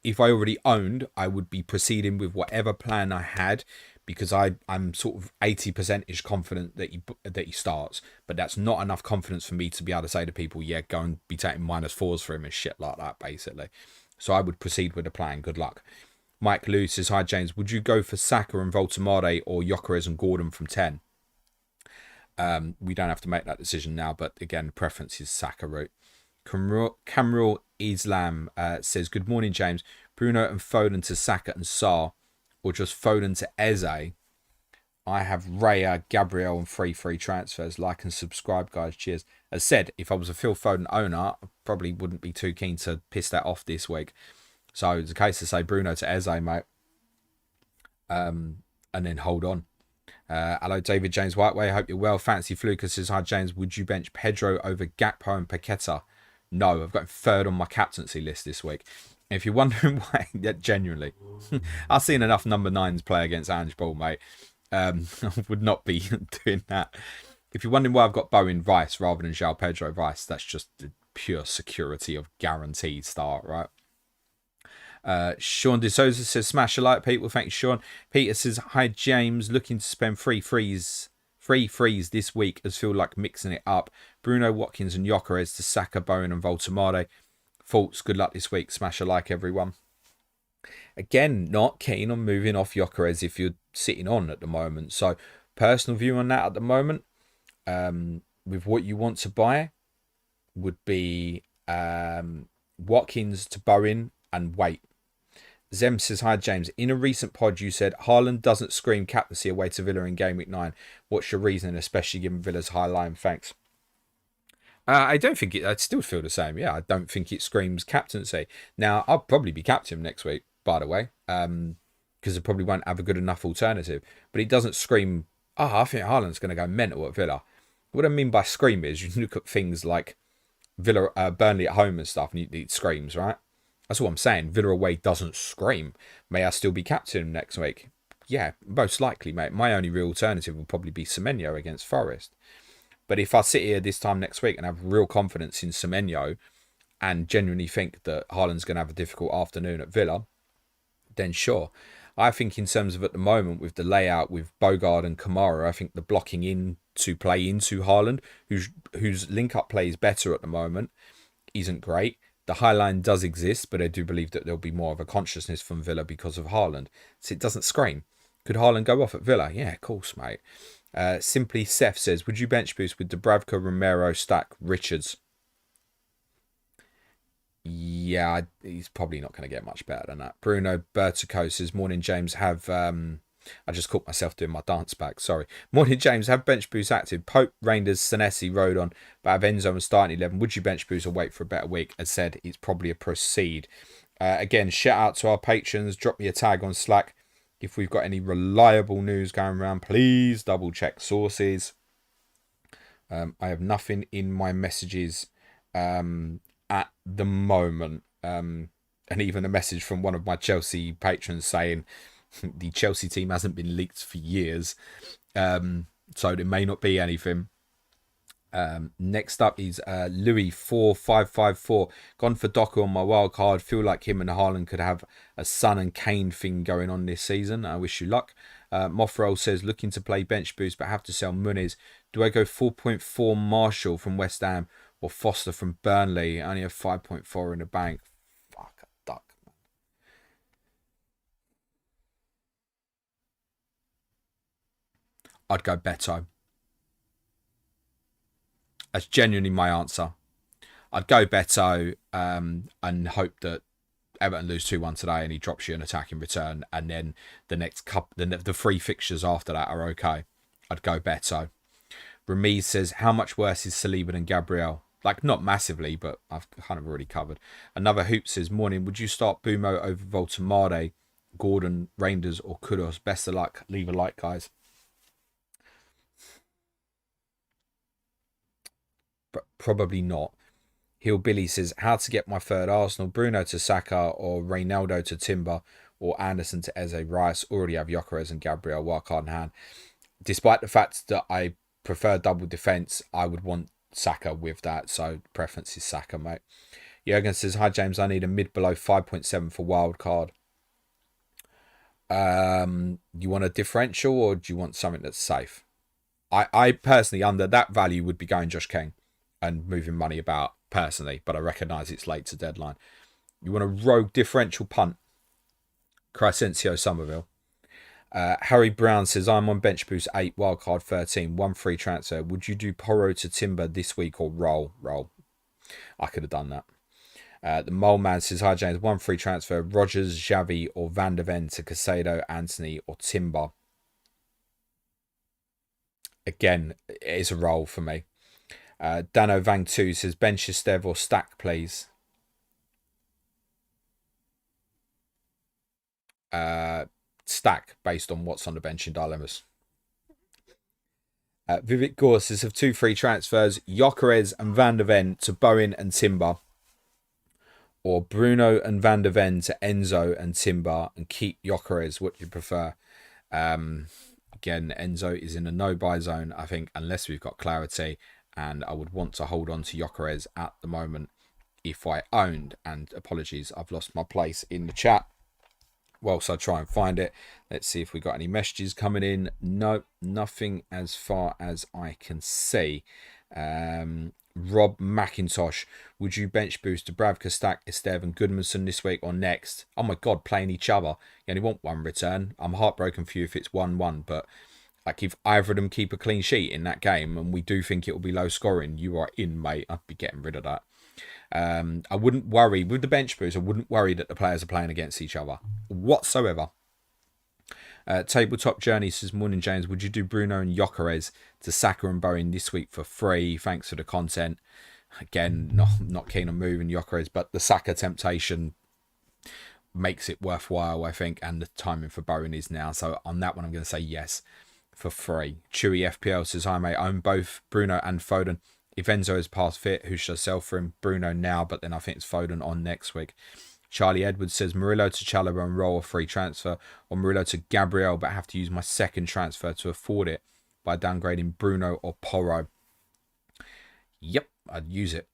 If I already owned, I would be proceeding with whatever plan I had, because I'm sort of 80% confident that he starts, but that's not enough confidence for me to be able to say to people, yeah, go and be taking -4s for him and shit like that, basically. So I would proceed with the plan. Good luck. Mike Lewis says, hi, James. Would you go for Saka and Voltemade or Gyökeres and Gordon from 10? We don't have to make that decision now, but again, preference is Saka route. Camrul Islam says, good morning, James. Bruno and Foden to Saka and Sarr, or just Foden to Eze. I have Raya, Gabriel, and 3 free transfers. Like and subscribe, guys. Cheers. As said, if I was a Phil Foden owner, I probably wouldn't be too keen to piss that off this week. So it's a case to say Bruno to Eze, mate. And then hold on. Hello, David James Whiteway. Hope you're well. Fancy Fluker says, hi, James. Would you bench Pedro over Gakpo and Paqueta? No, I've got him 3rd on my captaincy list this week. If you're wondering why, yeah, genuinely, I've seen enough number 9s play against Ange Ball, mate. I would not be doing that. If you're wondering why I've got Bowen Vice rather than João Pedro Vice, that's just the pure security of guaranteed start, right? Sean De Souza says, smash a like, people. Thank you, Sean. Peter says, hi, James. Looking to spend free frees this week as feel like mixing it up. Bruno, Watkins and Gyökeres to Saka, Bowen and Voltemade. Thoughts, good luck this week. Smash a like, everyone. Again, not keen on moving off Gyökeres if you're sitting on at the moment. So, personal view on that at the moment, with what you want to buy, would be Watkins to Bowen and wait. Zem says, hi, James. In a recent pod, you said Haaland doesn't scream captaincy away to Villa in Gameweek 9. What's your reasoning, especially given Villa's high line? Thanks. I don't think it... I'd still feel the same. Yeah, I don't think it screams captaincy. Now, I'll probably be captain next week, by the way, because I probably won't have a good enough alternative. But it doesn't scream, I think Haaland's going to go mental at Villa. What I mean by scream is you look at things like Villa, Burnley at home and stuff, and it screams, right? That's what I'm saying. Villa away doesn't scream. May I still be captain next week? Yeah, most likely, mate. My only real alternative will probably be Semenyo against Forest. But if I sit here this time next week and have real confidence in Semenyo and genuinely think that Haaland's going to have a difficult afternoon at Villa, then sure. I think in terms of at the moment with the layout with Bogard and Kamara, I think the blocking in to play into Haaland, whose link-up play is better at the moment, isn't great. The high line does exist, but I do believe that there'll be more of a consciousness from Villa because of Haaland. So it doesn't scream. Could Haaland go off at Villa? Yeah, of course, mate. Simply Seth says, would you bench boost with Dubravka, Romero, Stack, Richards? Yeah, he's probably not going to get much better than that. Bruno Bertico says, morning, James. Have I just caught myself doing my dance back. Sorry. Morning, James. Have bench boost active. Pope, Reinders, Senesi, Rodon, but have Enzo and starting 11. Would you bench boost or wait for a better week? As said, it's probably a proceed. Again, shout out to our patrons. Drop me a tag on Slack. If we've got any reliable news going around, please double check sources. I have nothing in my messages at the moment. And even a message from one of my Chelsea patrons saying the Chelsea team hasn't been leaked for years. So there may not be anything. Next up is Louis4554. Gone for Doku on my wild card. Feel like him and Haaland could have a Son and Kane thing going on this season. I wish you luck. Moffrell says, looking to play bench boost but have to sell Muniz. Do I go 4.4 Marshall from West Ham or Foster from Burnley? I only have 5.4 in the bank. Fuck a duck, man. I'd go Beto. That's genuinely my answer. I'd go Beto and hope that Everton lose 2-1 today and he drops you an attack in return, and then the next couple, the three fixtures after that are okay. I'd go Beto. Ramiz says, how much worse is Saliba than Gabriel? Like, not massively, but I've kind of already covered. Another Hoop says, morning, would you start Bumo over Voltamade, Gordon, Reinders or Kudos? Best of luck. Leave a like, guys. But probably not. Hillbilly says, how to get my third Arsenal? Bruno to Saka or Reynaldo to Timber or Anderson to Eze Rice. Already have Gyökeres and Gabriel wildcard in hand. Despite the fact that I prefer double defence, I would want Saka with that. So preference is Saka, mate. Jurgen says, hi James, I need a mid below 5.7 for wildcard. You want a differential or do you want something that's safe? I personally, under that value, would be going Josh King and moving money about personally, but I recognise it's late to deadline. You want a rogue differential punt? Crescencio Somerville. Harry Brown says, I'm on bench boost 8, wildcard 13, 1 free transfer. Would you do Porro to Timber this week or roll? Roll. I could have done that. The Mole Man says, hi James, 1 free transfer. Rogers, Xavi or Van der Ven to Casado, Anthony or Timber. Again, it is a roll for me. Dano Vang 2 says, bench Stev or stack, please. Stack based on what's on the bench in dilemmas. Vivek Gore says, have 2 free transfers, Gyökeres and Van der Ven to Bowen and Timber, or Bruno and Van der Ven to Enzo and Timber and keep Gyökeres. What do you prefer? Again, Enzo is in a no-buy zone, I think, unless we've got clarity, and I would want to hold on to Gyökeres at the moment if I owned. And apologies, I've lost my place in the chat whilst I try and find it. Let's see if we got any messages coming in. No, nothing as far as I can see. Rob McIntosh, would you bench boost to Bravka, Stack, Estev and Goodmanson this week or next? Oh my God, playing each other. You only want 1 return. I'm heartbroken for you if it's 1-1, but like if either of them keep a clean sheet in that game and we do think it will be low scoring, you are in, mate. I'd be getting rid of that. I wouldn't worry with the bench boost. I wouldn't worry that the players are playing against each other whatsoever. Tabletop Journey says, morning James, would you do Bruno and Gyökeres to Saka and Bowen this week for free? Thanks for the content. Again, not keen on moving Gyökeres, but the Saka temptation makes it worthwhile, I think, and the timing for Bowen is now. So on that one, I'm going to say yes for free. Chewy FPL says, hi mate, I own both Bruno and Foden. If Enzo is past fit, who should I sell for him? Bruno now, but then I think it's Foden on next week. Charlie Edwards says, Murillo to Chalobah and roll a free transfer, or Murillo to Gabriel, but have to use my second transfer to afford it by downgrading Bruno or Porro. Yep, I'd use it.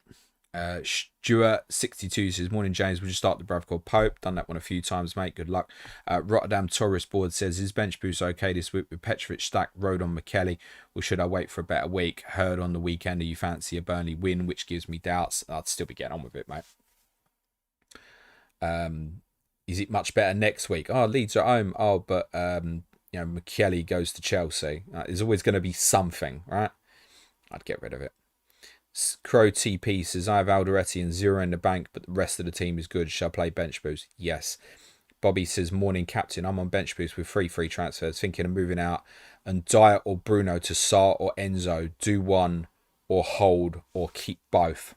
Stuart62 says, morning James, would you start the Brav called Pope? Done that one a few times, mate. Good luck. Rotterdam Tourist Board says, is bench boost okay this week with Petrovic, Stack, Rodon, McKelly, or should I wait for a better week? Heard on the weekend, do you fancy a Burnley win, which gives me doubts? I'd still be getting on with it, mate. Is it much better next week? Oh, Leeds are home. Oh, but McKelly goes to Chelsea. There's always going to be something, right? I'd get rid of it. Crow TP says, I have Alderete and 0 in the bank, but the rest of the team is good. Shall I play bench boost? Yes. Bobby says, morning captain. I'm on bench boost with 3 free transfers. Thinking of moving out and Dyer or Bruno to Sarr or Enzo. Do one or hold or keep both.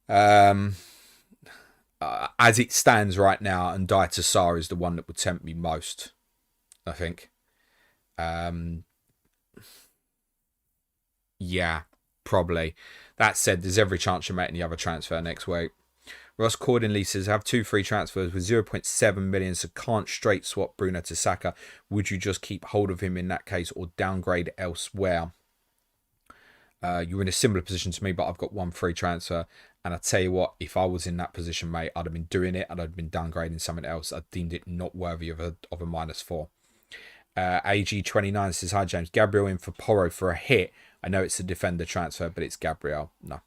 As it stands right now, and Dyer to Sarr is the one that would tempt me most, I think. Yeah, probably. That said, there's every chance you're making the other transfer next week. Ross Cordinley says, have 2 free transfers with 0.7 million, so can't straight swap Bruno to Saka. Would you just keep hold of him in that case or downgrade elsewhere? You're in a similar position to me, but I've got 1 free transfer. And I tell you what, if I was in that position, mate, I'd have been doing it and I'd have been downgrading something else. I deemed it not worthy of a -4. AG29 says, hi James, Gabriel in for Porro for a hit. I know it's a defender transfer, but it's Gabriel. No.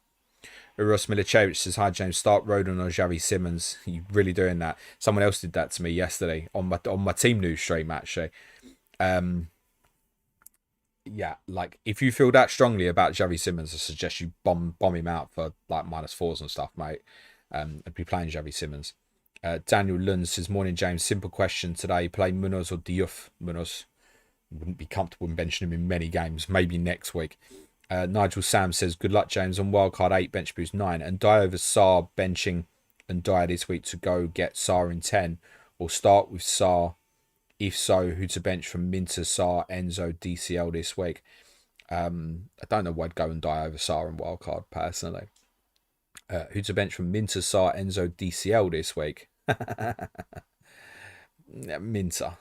Uros Milicevic says, hi James, start Rodon or Xavi Simons. You really doing that? Someone else did that to me yesterday on my team news stream, actually. Yeah, like if you feel that strongly about Xavi Simons, I suggest you bomb him out for like -4s and stuff, mate. I'd be playing Xavi Simons. Daniel Lund says, morning James, simple question today, play Munoz or Diouf? Munoz. Wouldn't be comfortable in benching him in many games, maybe next week. Nigel Sam says, good luck James, on wildcard 8, bench boost 9, and die over Sarr benching and die this week to go get Sarr in 10, or start with Sarr. If so, who to bench from Minter, Sarr, Enzo, DCL this week? I don't know why I'd go and die over Sarr and wildcard personally. Who to bench from Minter, Sarr, Enzo, DCL this week? Minter.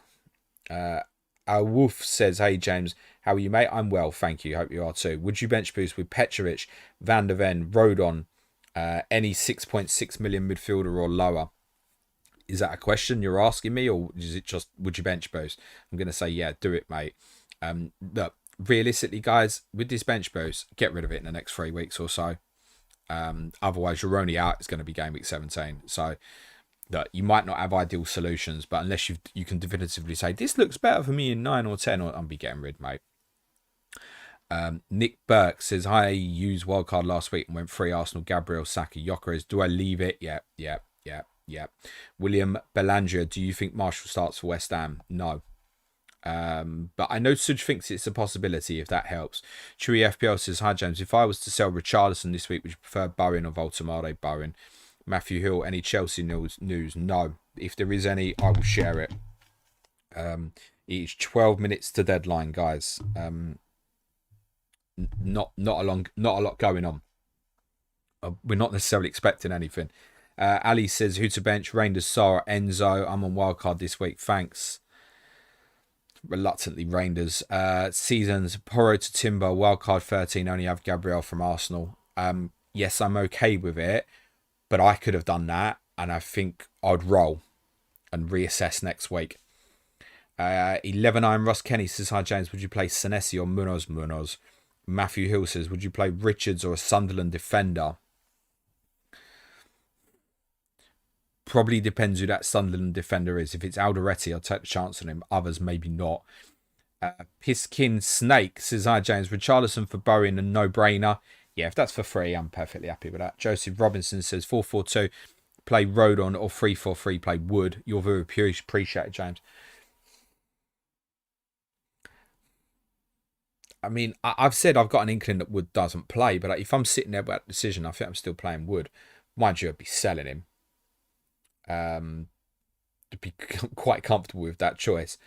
Our Wolf says, hey James, how are you, mate? I'm well, thank you. Hope you are too. Would you bench boost with Petrovic, Van der Ven, Rodon, any 6.6 million midfielder or lower? Is that a question you're asking me, or is it just, would you bench boost? I'm going to say, yeah, do it, mate. Look, realistically, guys, with this bench boost, get rid of it in the next 3 weeks or so. Otherwise, you're only out. It's going to be game week 17. So, that you might not have ideal solutions, but unless you can definitively say, this looks better for me in 9 or 10, I'll be getting rid, mate. Nick Burke says, hi, I used wildcard last week and went free Arsenal, Gabriel, Saka, Gyökeres. Do I leave it? Yeah. William Belanger, do you think Marshall starts for West Ham? No. But I know Suj thinks it's a possibility, if that helps. Chewy FPL says, hi James, if I was to sell Richarlison this week, would you prefer Bowen or Voltemade? Bowen. Matthew Hill, any Chelsea news? No. If there is any, I will share it. It's 12 minutes to deadline, guys. Not a lot going on. We're not necessarily expecting anything. Ali says, who to bench? Reinders, Sarr, Enzo. I'm on wildcard this week. Thanks. Reluctantly, Reinders. Seasons, Porro to Timber, wildcard 13. Only have Gabriel from Arsenal. Yes, I'm okay with it, but I could have done that, and I think I'd roll and reassess next week. 11-9 Ross Kenny says, hi James, would you play Senesi or Munoz? Munoz. Matthew Hill says, would you play Richards or a Sunderland defender? Probably depends who that Sunderland defender is. If it's Alderete, I'll take the chance on him. Others, maybe not. Piskin Snake says, hi James, Richarlison for Bowen, a no-brainer. Yeah, if that's for free, I'm perfectly happy with that. Joseph Robinson says, 4-4-2, play Rodon, or 3-4-3, play Wood. You're very appreciated, James. I mean, I've said I've got an inkling that Wood doesn't play, but if I'm sitting there with that decision, I think I'm still playing Wood. Mind you, I'd be selling him. To be quite comfortable with that choice.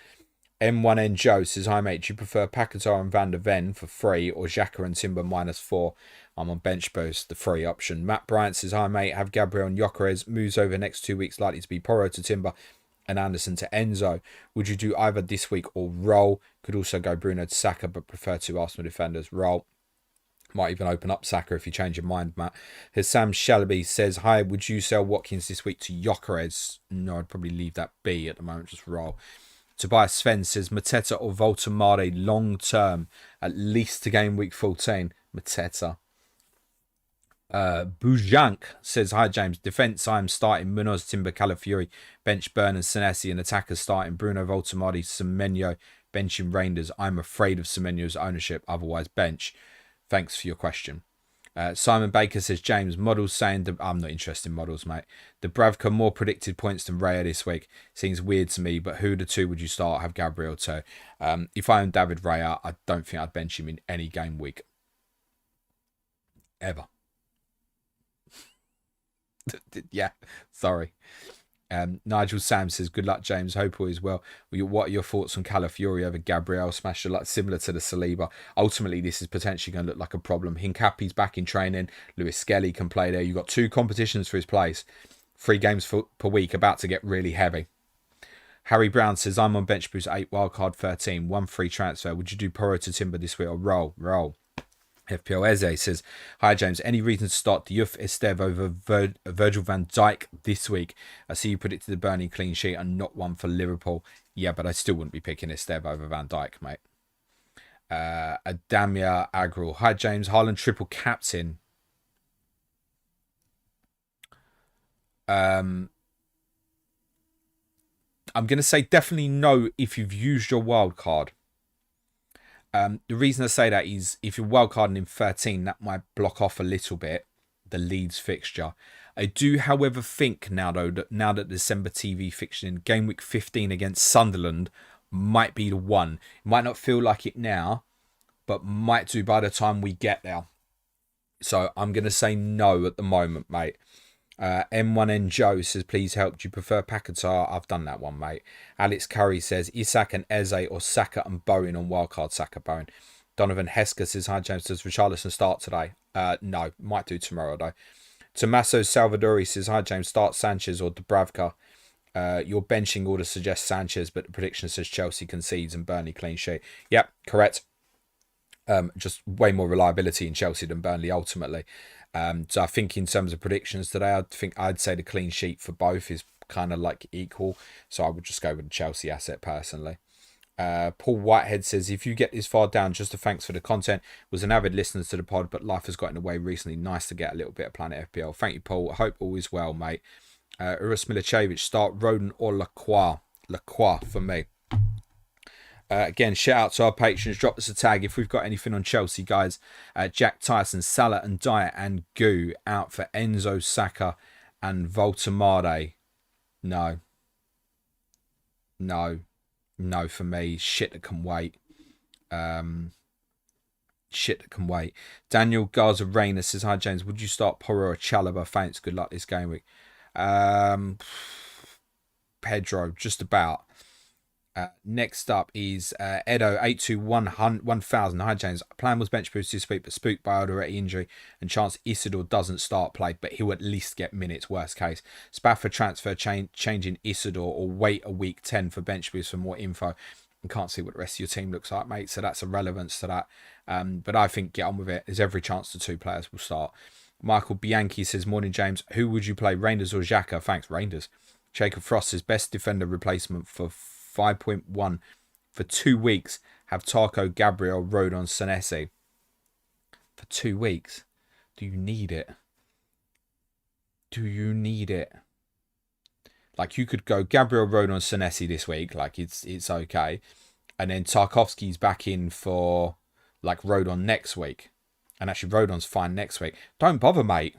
M1N Joe says, hi mate, do you prefer Paquetá and Van der Ven for free or Xhaka and Timber -4? I'm on bench boost, the free option. Matt Bryant says, hi mate, have Gabriel and Gyökeres. Moves over next 2 weeks likely to be Porro to Timber and Anderson to Enzo. Would you do either this week or roll? Could also go Bruno to Saka, but prefer 2 Arsenal defenders. Roll. Might even open up Saka if you change your mind, Matt. Sam Shalaby says, hi, would you sell Watkins this week to Gyökeres? No, I'd probably leave that be at the moment, just roll. Tobias Sven says, Mateta or Voltemade long term, at least to game week 14. Mateta. Bujank says, hi James, defence I'm starting Munoz, Timber, Calafiori, bench Burn and Senesi, and attackers starting Bruno, Voltemade, Semenyo, benching Reinders. I'm afraid of Semenyo's ownership, otherwise bench. Thanks for your question. Simon Baker says, James, models saying... I'm not interested in models, mate. Dubravka more predicted points than Raya this week. Seems weird to me, but who the two would you start? Have Gabriel too. If I own David Raya, I don't think I'd bench him in any game week. Ever. Yeah, sorry. Nigel Sam says, good luck, James. Hope all is well. What are your thoughts on Calafiori over Gabriel? Smasher, like similar to the Saliba. Ultimately, this is potentially going to look like a problem. Hincapi's back in training. Lewis Skelly can play there. You've got 2 competitions for his place. 3 games per week, about to get really heavy. Harry Brown says, I'm on bench boost 8, wildcard 13, 1 free transfer. Would you do Porro to Timber this week or roll? FPL Eze says, hi James, any reason to start Diouf Esteve over Virgil van Dijk this week? I see you predicted the Burnley clean sheet and not one for Liverpool. Yeah, but I still wouldn't be picking Esteve over Van Dijk, mate. Adamia Agral, hi James, Haaland triple captain. I'm going to say definitely no if you've used your wild card. The reason I say that is if you're wildcarding in 13, that might block off a little bit the Leeds fixture. I do, however, think now that December TV fixture in game week 15 against Sunderland might be the one. It might not feel like it now, but might do by the time we get there. So I'm going to say no at the moment, mate. M1N Joe says, please help. Do you prefer Paquetá? I've done that one, mate. Alex Curry says, Isak and Eze or Saka and Bowen on wildcard. Saka, Bowen. Donovan Hesker says, hi James, does Richarlison start today? No, might do tomorrow though. Tommaso Salvadori says, hi James, start Sanchez or Dubravka. Your benching order suggests Sanchez, but the prediction says Chelsea concedes and Burnley clean sheet. Yep, correct. Just way more reliability in Chelsea than Burnley ultimately. So I think in terms of predictions today, I'd say the clean sheet for both is kind of like equal. So I would just go with the Chelsea asset personally. Paul Whitehead says, if you get this far down, just a thanks for the content. Was an avid listener to the pod, but life has got in the way recently. Nice to get a little bit of Planet FPL. Thank you, Paul. I hope all is well, mate. Uros Milicevic, start Rodon or Lacroix. Lacroix for me. Again, shout out to our patrons. Drop us a tag if we've got anything on Chelsea, guys. Jack Tyson, Salah and Dyer and Goo out for Enzo, Saka and Voltamade. No for me. Shit that can wait. Daniel Garza Reyna says, hi James, would you start Porro or Chalobah? Thanks, good luck this game week. Pedro, just about. Next up is Edo8211000. Hi James. Plan was bench boost this week, but spooked by Alderete injury and chance Isidore doesn't start play, but he'll at least get minutes, worst case. Spafford transfer changing Isidore or wait a week 10 for bench boost for more info. And can't see what the rest of your team looks like, mate. So that's a relevance to that. But I think get on with it. There's every chance the 2 players will start. Michael Bianchi says, morning James. Who would you play, Reinders or Xhaka? Thanks, Reinders. Jacob Frost says, best defender replacement for 5.1 for 2 weeks. Have Tarko, Gabriel, Rodon, Senesi. For 2 weeks. Do you need it? Like, you could go Gabriel, Rodon, Senesi this week. Like, it's okay. And then Tarkovsky's back in for, like, Rodon next week. And actually, Rodon's fine next week. Don't bother, mate.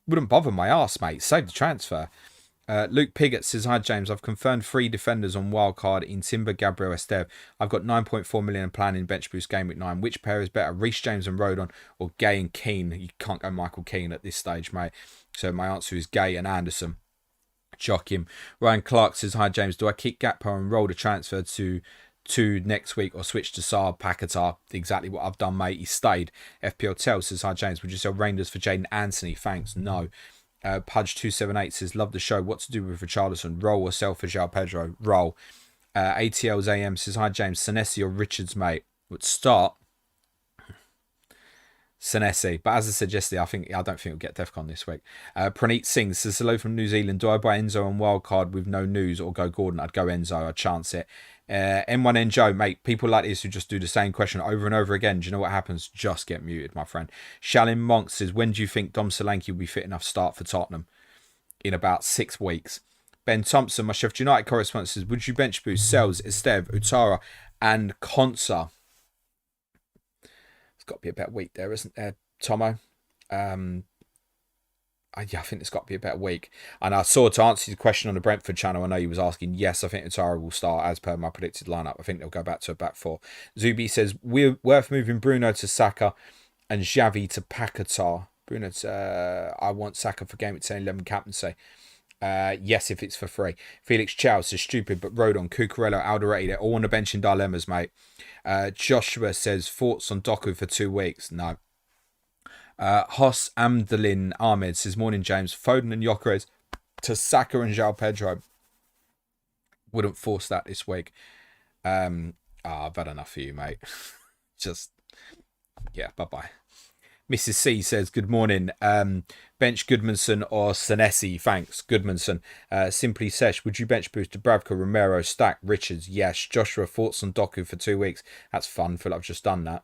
Wouldn't bother my arse, mate. Save the transfer. Luke Piggott says, hi James, I've confirmed 3 defenders on wildcard in Timber, Gabriel, Esteve. I've got 9.4 million plan in bench boost game week 9. Which pair is better, Reece James and Rodon or Gay and Keane? You can't go Michael Keane at this stage, mate. So my answer is Gay and Anderson. Jock him. Ryan Clark says, hi James, do I kick Gakpo and roll the transfer to next week or switch to Saab Paquetá? Exactly what I've done, mate. He stayed. FPL Tell says, hi James, would you sell Rangers for Jaden Anthony? Thanks, no. Pudge278 says, love the show. What to do with Richarlison? Roll or sell for João Pedro? Roll. ATL's AM says, hi James, Senesi or Richards, mate? Would start Senesi, but as I said yesterday, I don't think we'll get Defcon this week. Praneet Singh says, hello from New Zealand. Do I buy Enzo on wildcard with no news or go Gordon? I'd go Enzo. I'd chance it. M1N Joe, mate, people like this who just do the same question over and over again. Do you know what happens? Just get muted, my friend. Shalin Monk says, when do you think Dom Solanke will be fit enough to start for Tottenham? In about 6 weeks. Ben Thompson, my Sheffield United correspondent, says, would you bench boost Sells, Esteve, Utara and Konsa? got to be a better week there, isn't there, Tomo? Yeah, I think it's got to be a better week. And I saw, to answer the question on the Brentford channel, I know you was asking, yes, I think Atara will start as per my predicted lineup. I think they'll go back to a back four. Zubi says, we're worth moving Bruno to Saka and Xavi to Paquetá. Bruno to, I want Saka for game at 10-11 captaincy. Yes, if it's for free. Felix Chow says, stupid, but Rodon, Cucurella, Alderete, they're all on the bench in dilemmas, mate. Joshua says, thoughts on Doku for 2 weeks? No. Hos Amdalin Ahmed says, morning, James. Foden and Gyökeres to Saka and João Pedro. Wouldn't force that this week. I've had enough for you, mate. Just, yeah, bye-bye. Mrs. C says, good morning. Bench Goodmanson or Senesi? Thanks, Goodmanson. Simply Sesh, would you bench boost Dubravka, Romero, Stack, Richards? Yes. Joshua, thoughts on Doku for 2 weeks? That's fun. I feel like I've just done that.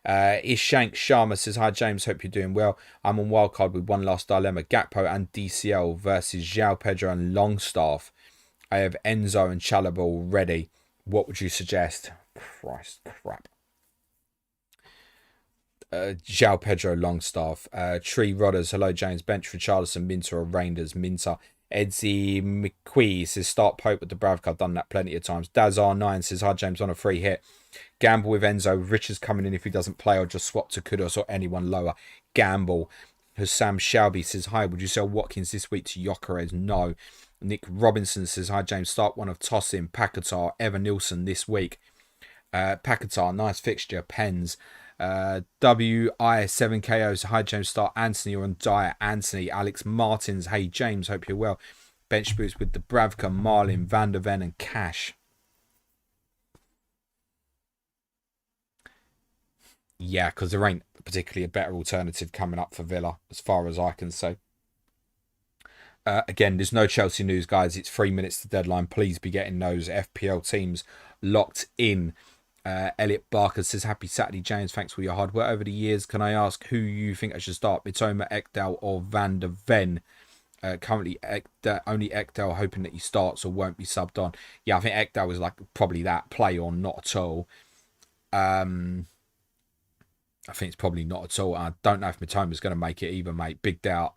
Ishank Sharma says, hi James, hope you're doing well. I'm on wildcard with one last dilemma, Gakpo and DCL versus João Pedro and Longstaff. I have Enzo and Chalobah already. What would you suggest? Christ, crap. João Pedro, Longstaff. Tree Rodders, hello James, bench for Richarlison, Minter or Reinders, Minter. Edsy McQuee says, start Pope with Dubravka. I've done that plenty of times. Daz-R9 says, hi James, on a free hit. Gamble with Enzo. Richards coming in if he doesn't play, or just swap to Kudus or anyone lower. Gamble. Sam Shelby says, hi, would you sell Watkins this week to Gyökeres? No. Nick Robinson says, hi James, start one of Tosin, Paquetá, Evan Nilsson this week. Paquetá, nice fixture. Pens. WI7KO, hi James, start Anthony or on Dyer. Anthony. Alex Martins, hey James, hope you're well. Bench boost with Dubravka, Marlin, Van der Ven and Cash. Yeah, because there ain't particularly a better alternative coming up for Villa, as far as I can say. Again, there's no Chelsea news, guys. It's 3 minutes to deadline. Please be getting those FPL teams locked in. Elliot Barker says, happy Saturday, James. Thanks for your hard work over the years. Can I ask who you think I should start? Mitoma, Ekdal or Van der Ven? Currently, only Ekdal, hoping that he starts or won't be subbed on. Yeah, I think Ekdal was like probably that, play or not at all. I think it's probably not at all. I don't know if Mitoma's going to make it either, mate. Big doubt.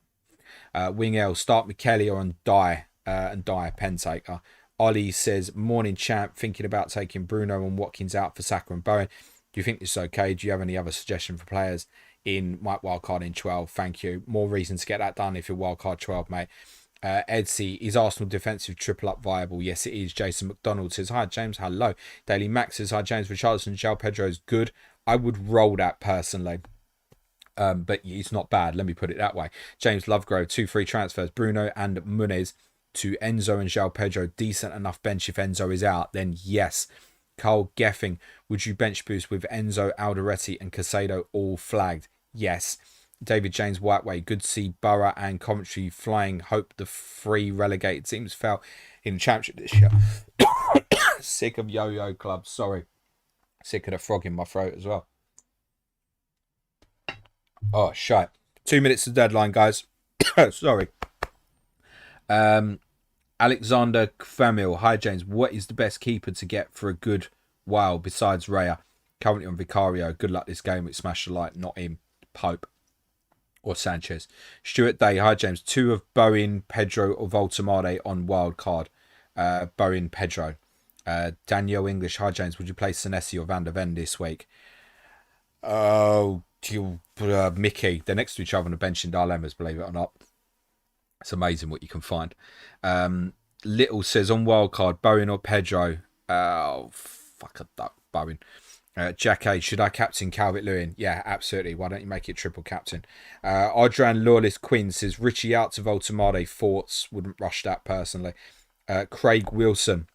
Wing L, start Michele on Die and Die Pentaker. Ollie says, morning champ, thinking about taking Bruno and Watkins out for Saka and Bowen. Do you think this is okay? Do you have any other suggestion for players in wildcard in 12? Thank you. More reason to get that done if you're wildcard 12, mate. Edsy, is Arsenal defensive triple up viable? Yes, it is. Jason McDonald says, hi James, hello. Daily Max says, hi James, Richarlison, João Pedro is good. I would roll that personally. But it's not bad, let me put it that way. James Lovegrove, 2 free transfers. Bruno and Muniz to Enzo and João Pedro. Decent enough bench if Enzo is out, then yes. Carl Geffing, would you bench boost with Enzo, Alderete and Casado all flagged? Yes. David James Whiteway, good to see Borough and Coventry flying. Hope the 3 relegated teams fell in the championship this year. Sick of yo-yo clubs, sorry. Sick of the frog in my throat as well. Oh, shite. 2 minutes to deadline, guys. Sorry. Alexander Famil. Hi, James. What is the best keeper to get for a good while besides Raya? Currently on Vicario. Good luck this game with Smash the Light. Not him. Pope. Or Sanchez. Stuart Day. Hi, James. 2 of Bowen, Pedro or Voltamade on wild card. Bowen, Pedro. Daniel English. Hi, James. Would you play Senesi or Van der Ven this week? Oh, Mickey. They're next to each other on the bench in dilemmas, believe it or not. It's amazing what you can find. Little says on wildcard, Bowen or Pedro. Oh, fuck a duck, Bowen. Jack A, should I captain Calvert-Lewin? Yeah, absolutely. Why don't you make it triple captain? Audran Lawless Quinn says, Richie out to Voltamade. Thoughts? Wouldn't rush that personally. Craig Wilson.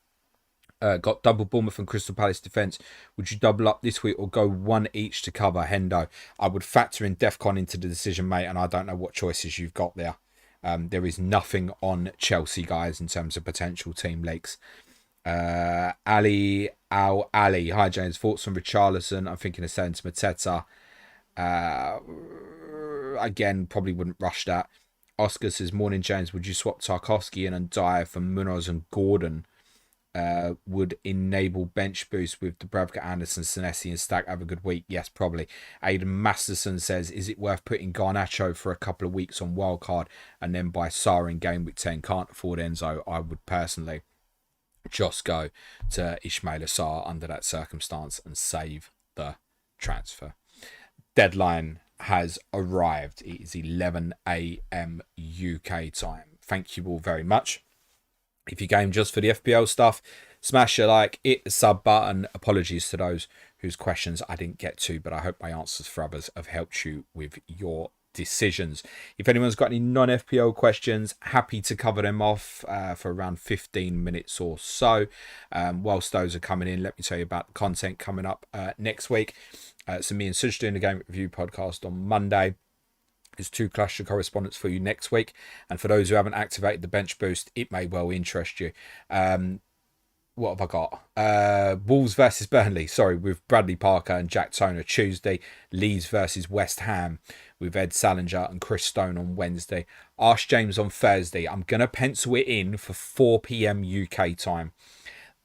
Got double Bournemouth and Crystal Palace defence. Would you double up this week or go 1 each to cover? Hendo. I would factor in DEFCON into the decision, mate, and I don't know what choices you've got there. There is nothing on Chelsea, guys, in terms of potential team leaks. Ali Al-Ali. Hi, James. Thoughts on Richarlison? I'm thinking of selling to Mateta. Again, probably wouldn't rush that. Oscar says, morning, James. Would you swap Tarkovsky in and Dyer for Munoz and Gordon? would enable bench boost with Dubravka, Anderson, Senesi and Stack. Have a good week. Yes, probably. Aidan Masterson says, is it worth putting Garnacho for a couple of weeks on wildcard and then buy Sarr in game week 10? Can't afford Enzo. I would personally just go to Ismaila Sarr under that circumstance and save the transfer. Deadline has arrived. It is 11 a.m. UK time. Thank you all very much. If you came just for the FPL stuff, smash a like, hit the sub button. Apologies to those whose questions I didn't get to, but I hope my answers for others have helped you with your decisions. If anyone's got any non-FPL questions, happy to cover them off for around 15 minutes or so. Whilst those are coming in, let me tell you about the content coming up next week. So me and Suj doing the Game Review podcast on Monday. There's 2 Clash of Correspondence for you next week. And for those who haven't activated the bench boost, it may well interest you. What have I got? Wolves versus Burnley, with Bradley Parker and Jack Toner Tuesday. Leeds versus West Ham with Ed Salinger and Chris Stone on Wednesday. Ask James on Thursday. I'm going to pencil it in for 4 p.m. UK time.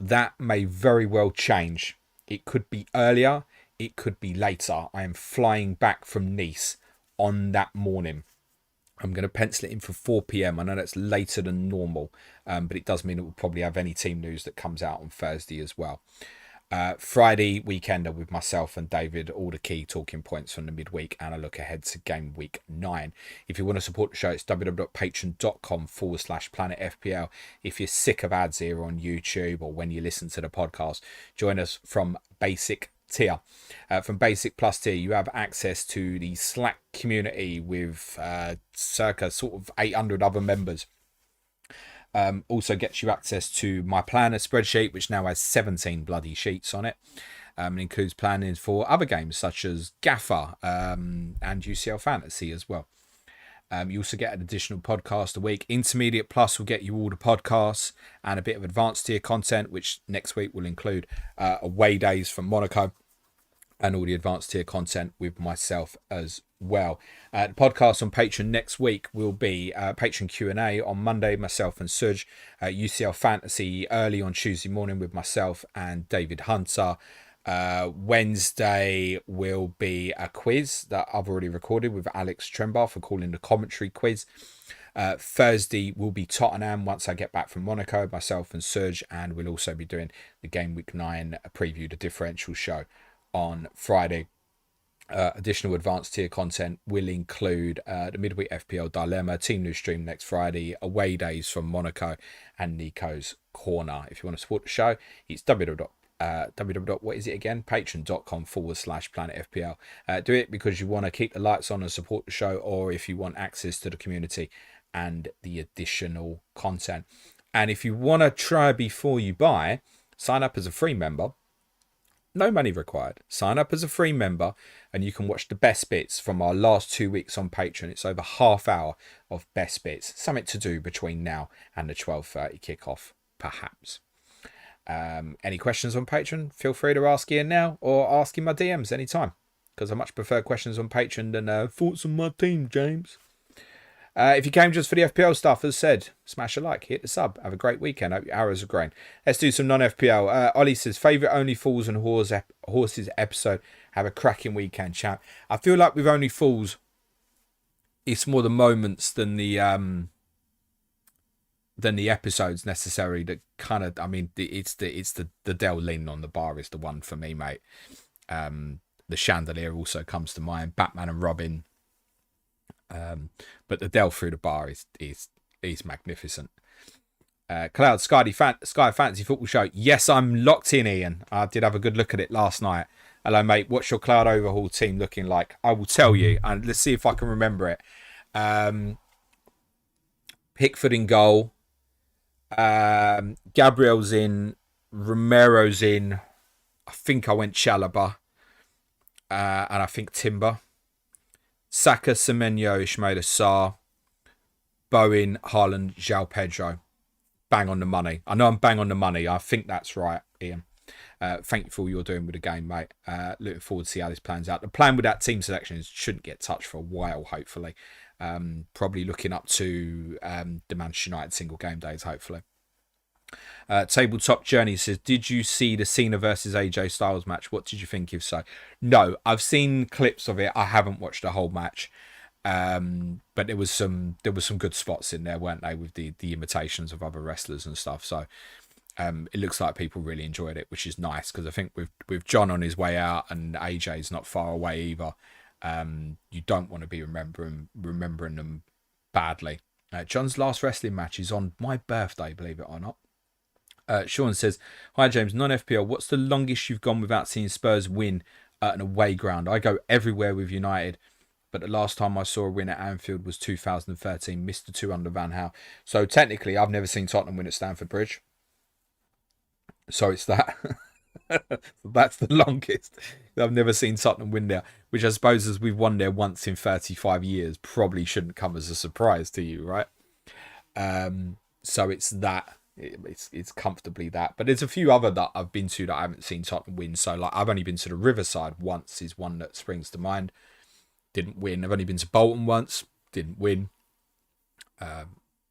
That may very well change. It could be earlier. It could be later. I am flying back from Nice on that morning. I'm going to pencil it in for 4 p.m. I know that's later than normal, but it does mean it will probably have any team news that comes out on Thursday as well. Friday weekender with myself and David, all the key talking points from the midweek and a look ahead to game week 9. If you want to support the show, it's www.patreon.com/planetfpl. If you're sick of ads here on YouTube or when you listen to the podcast, join us from basic tier. From basic plus tier, you have access to the Slack community with circa sort of 800 other members. Also gets you access to my planner spreadsheet, which now has 17 bloody sheets on it. And includes plannings for other games such as Gaffer and UCL Fantasy as well. You also get an additional podcast a week. Intermediate Plus will get you all the podcasts and a bit of advanced tier content, which next week will include away days from Monaco and all the advanced tier content with myself as well. The podcast on Patreon next week will be Patreon Q&A on Monday, myself and Suj. UCL Fantasy early on Tuesday morning with myself and David Hunter. Wednesday will be a quiz that I've already recorded with Alex Trembar for calling the commentary quiz. Thursday will be Tottenham once I get back from Monaco, myself and Suj, and we'll also be doing the Game Week 9 preview, the differential show on Friday. Additional advanced tier content will include the midweek FPL Dilemma, team news stream next Friday, away days from Monaco, and Nico's Corner. If you want to support the show, it's what is it again? Patreon.com/planetfpl. Do it because you want to keep the lights on and support the show, or if you want access to the community and the additional content. And if you want to try before you buy, sign up as a free member. No money required. Sign up as a free member and you can watch the best bits from our last 2 weeks on Patreon. It's over half hour of best bits. Something to do between now and the 12:30 kickoff, perhaps. Any questions on Patreon? Feel free to ask Ian now or ask in my DMs anytime, because I much prefer questions on Patreon than thoughts on my team, James. If you came just for the FPL stuff, as said, smash a like, hit the sub. Have a great weekend. Hope your arrows are growing. Let's do some non-FPL. Ollie says, favourite Only Fools and Horses episode. Have a cracking weekend, champ. I feel like with Only Fools, it's more the moments than the episodes necessarily that kind of, I mean, it's the Dell leaning on the bar is the one for me, mate. The Chandelier also comes to mind. Batman and Robin. But the Dell through the bar is magnificent. Cloud Sky Fantasy Football Show. Yes, I'm locked in, Ian. I did have a good look at it last night. Hello, mate. What's your Cloud Overhaul team looking like? I will tell you, and let's see if I can remember it. Pickford in goal. Gabriel's in. Romero's in. I think I went Chalobah. And I think Timber. Saka, Semenyo, Ismaila Sarr, Bowen, Haaland, João Pedro. Bang on the money. I know I'm bang on the money. I think that's right, Ian. Thank you for all you're doing with the game, mate. Looking forward to see how this plans out. The plan with that team selection shouldn't get touched for a while, hopefully. Probably looking up to the Manchester United single game days, hopefully. Tabletop Journey says, did you see the Cena versus AJ Styles match? What did you think, if so? No, I've seen clips of it. I haven't watched the whole match. But there was some good spots in there, weren't they, with the imitations of other wrestlers and stuff. So it looks like people really enjoyed it, which is nice, because I think with John on his way out and AJ's not far away either, you don't want to be remembering them badly. John's last wrestling match is on my birthday, believe it or not. Sean says, hi James, non-FPL, what's the longest you've gone without seeing Spurs win at an away ground? I go everywhere with United, but the last time I saw a win at Anfield was 2013, Mr. 2 under Van Gaal. So technically, I've never seen Tottenham win at Stamford Bridge. So it's that. That's the longest. I've never seen Tottenham win there, which I suppose, as we've won there once in 35 years, probably shouldn't come as a surprise to you, right? So it's that. It's comfortably that. But there's a few other that I've been to that I haven't seen Tottenham win. So like, I've only been to the Riverside once, is one that springs to mind. Didn't win. I've only been to Bolton once. Didn't win.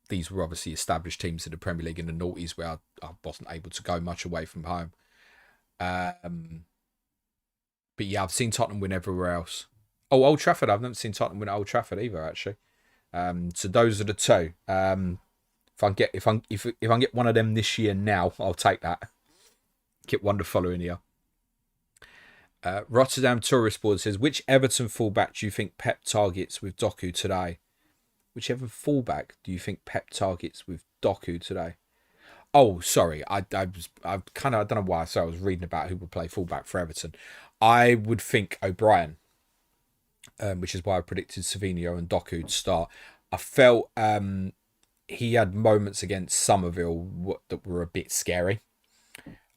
These were obviously established teams in the Premier League in the noughties, where I wasn't able to go much away from home. But yeah, I've seen Tottenham win everywhere else. Oh, Old Trafford. I've never seen Tottenham win at Old Trafford either, actually. So those are the two. If I get one of them this year now, I'll take that. Get one the following year. Rotterdam Tourist Board says, which Everton fullback do you think Pep targets with Doku today? Whichever fullback do you think Pep targets with Doku today? Oh, sorry. I don't know why. So I was reading about who would play fullback for Everton. I would think O'Brien, which is why I predicted Savinho and Doku to start. I felt he had moments against Somerville that were a bit scary.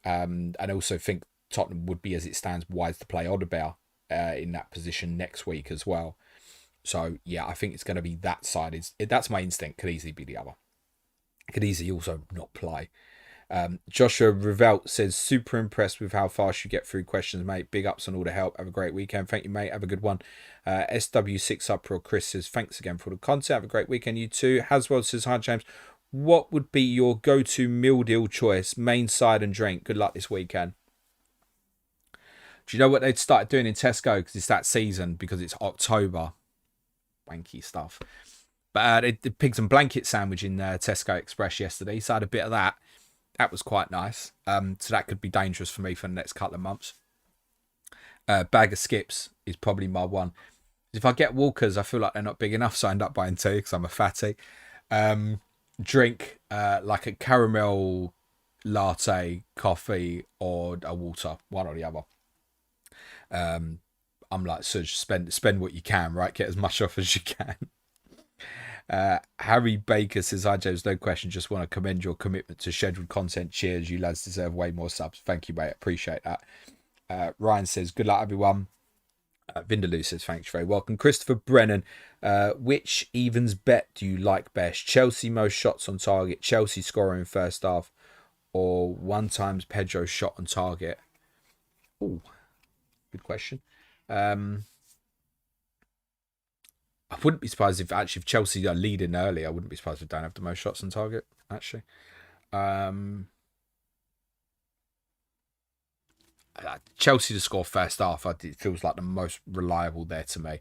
And I also think Tottenham would be, as it stands, wise to play Odegaard in that position next week as well. So, yeah, I think it's going to be that side. That's my instinct. Could easily be the other. Could easily also not play. Joshua Revelt says, super impressed with how fast you get through questions, mate. Big ups on all the help. Have a great weekend. Thank you, mate. Have a good one. SW6 Uproar Chris says, thanks again for all the content. Have a great weekend, you too. Haswell says, hi, James. What would be your go-to meal deal choice, main, side and drink? Good luck this weekend. Do you know what they'd started doing in Tesco? Because it's that season, because it's October. Wanky stuff. But the pigs and blanket sandwich in Tesco Express yesterday, so I had a bit of that. That was quite nice. So that could be dangerous for me for the next couple of months. Bag of skips is probably my one. If I get Walkers, I feel like they're not big enough, so I end up buying two because I'm a fatty. Drink like a caramel latte, coffee, or a water, one or the other. I'm like, so spend what you can, right? Get as much off as you can. Harry Baker says, hi James, no question, just want to commend your commitment to scheduled content. Cheers, you lads deserve way more subs. Thank you, mate, appreciate that. Ryan says, good luck everyone. Vindaloo says, thanks, very welcome. Christopher Brennan, which evens bet do you like best? Chelsea most shots on target, Chelsea scoring first half, or 1 times Pedro shot on target? Oh, good question. I wouldn't be surprised if Chelsea are leading early. I wouldn't be surprised if they don't have the most shots on target, actually. Chelsea to score first half, it feels like the most reliable there to me.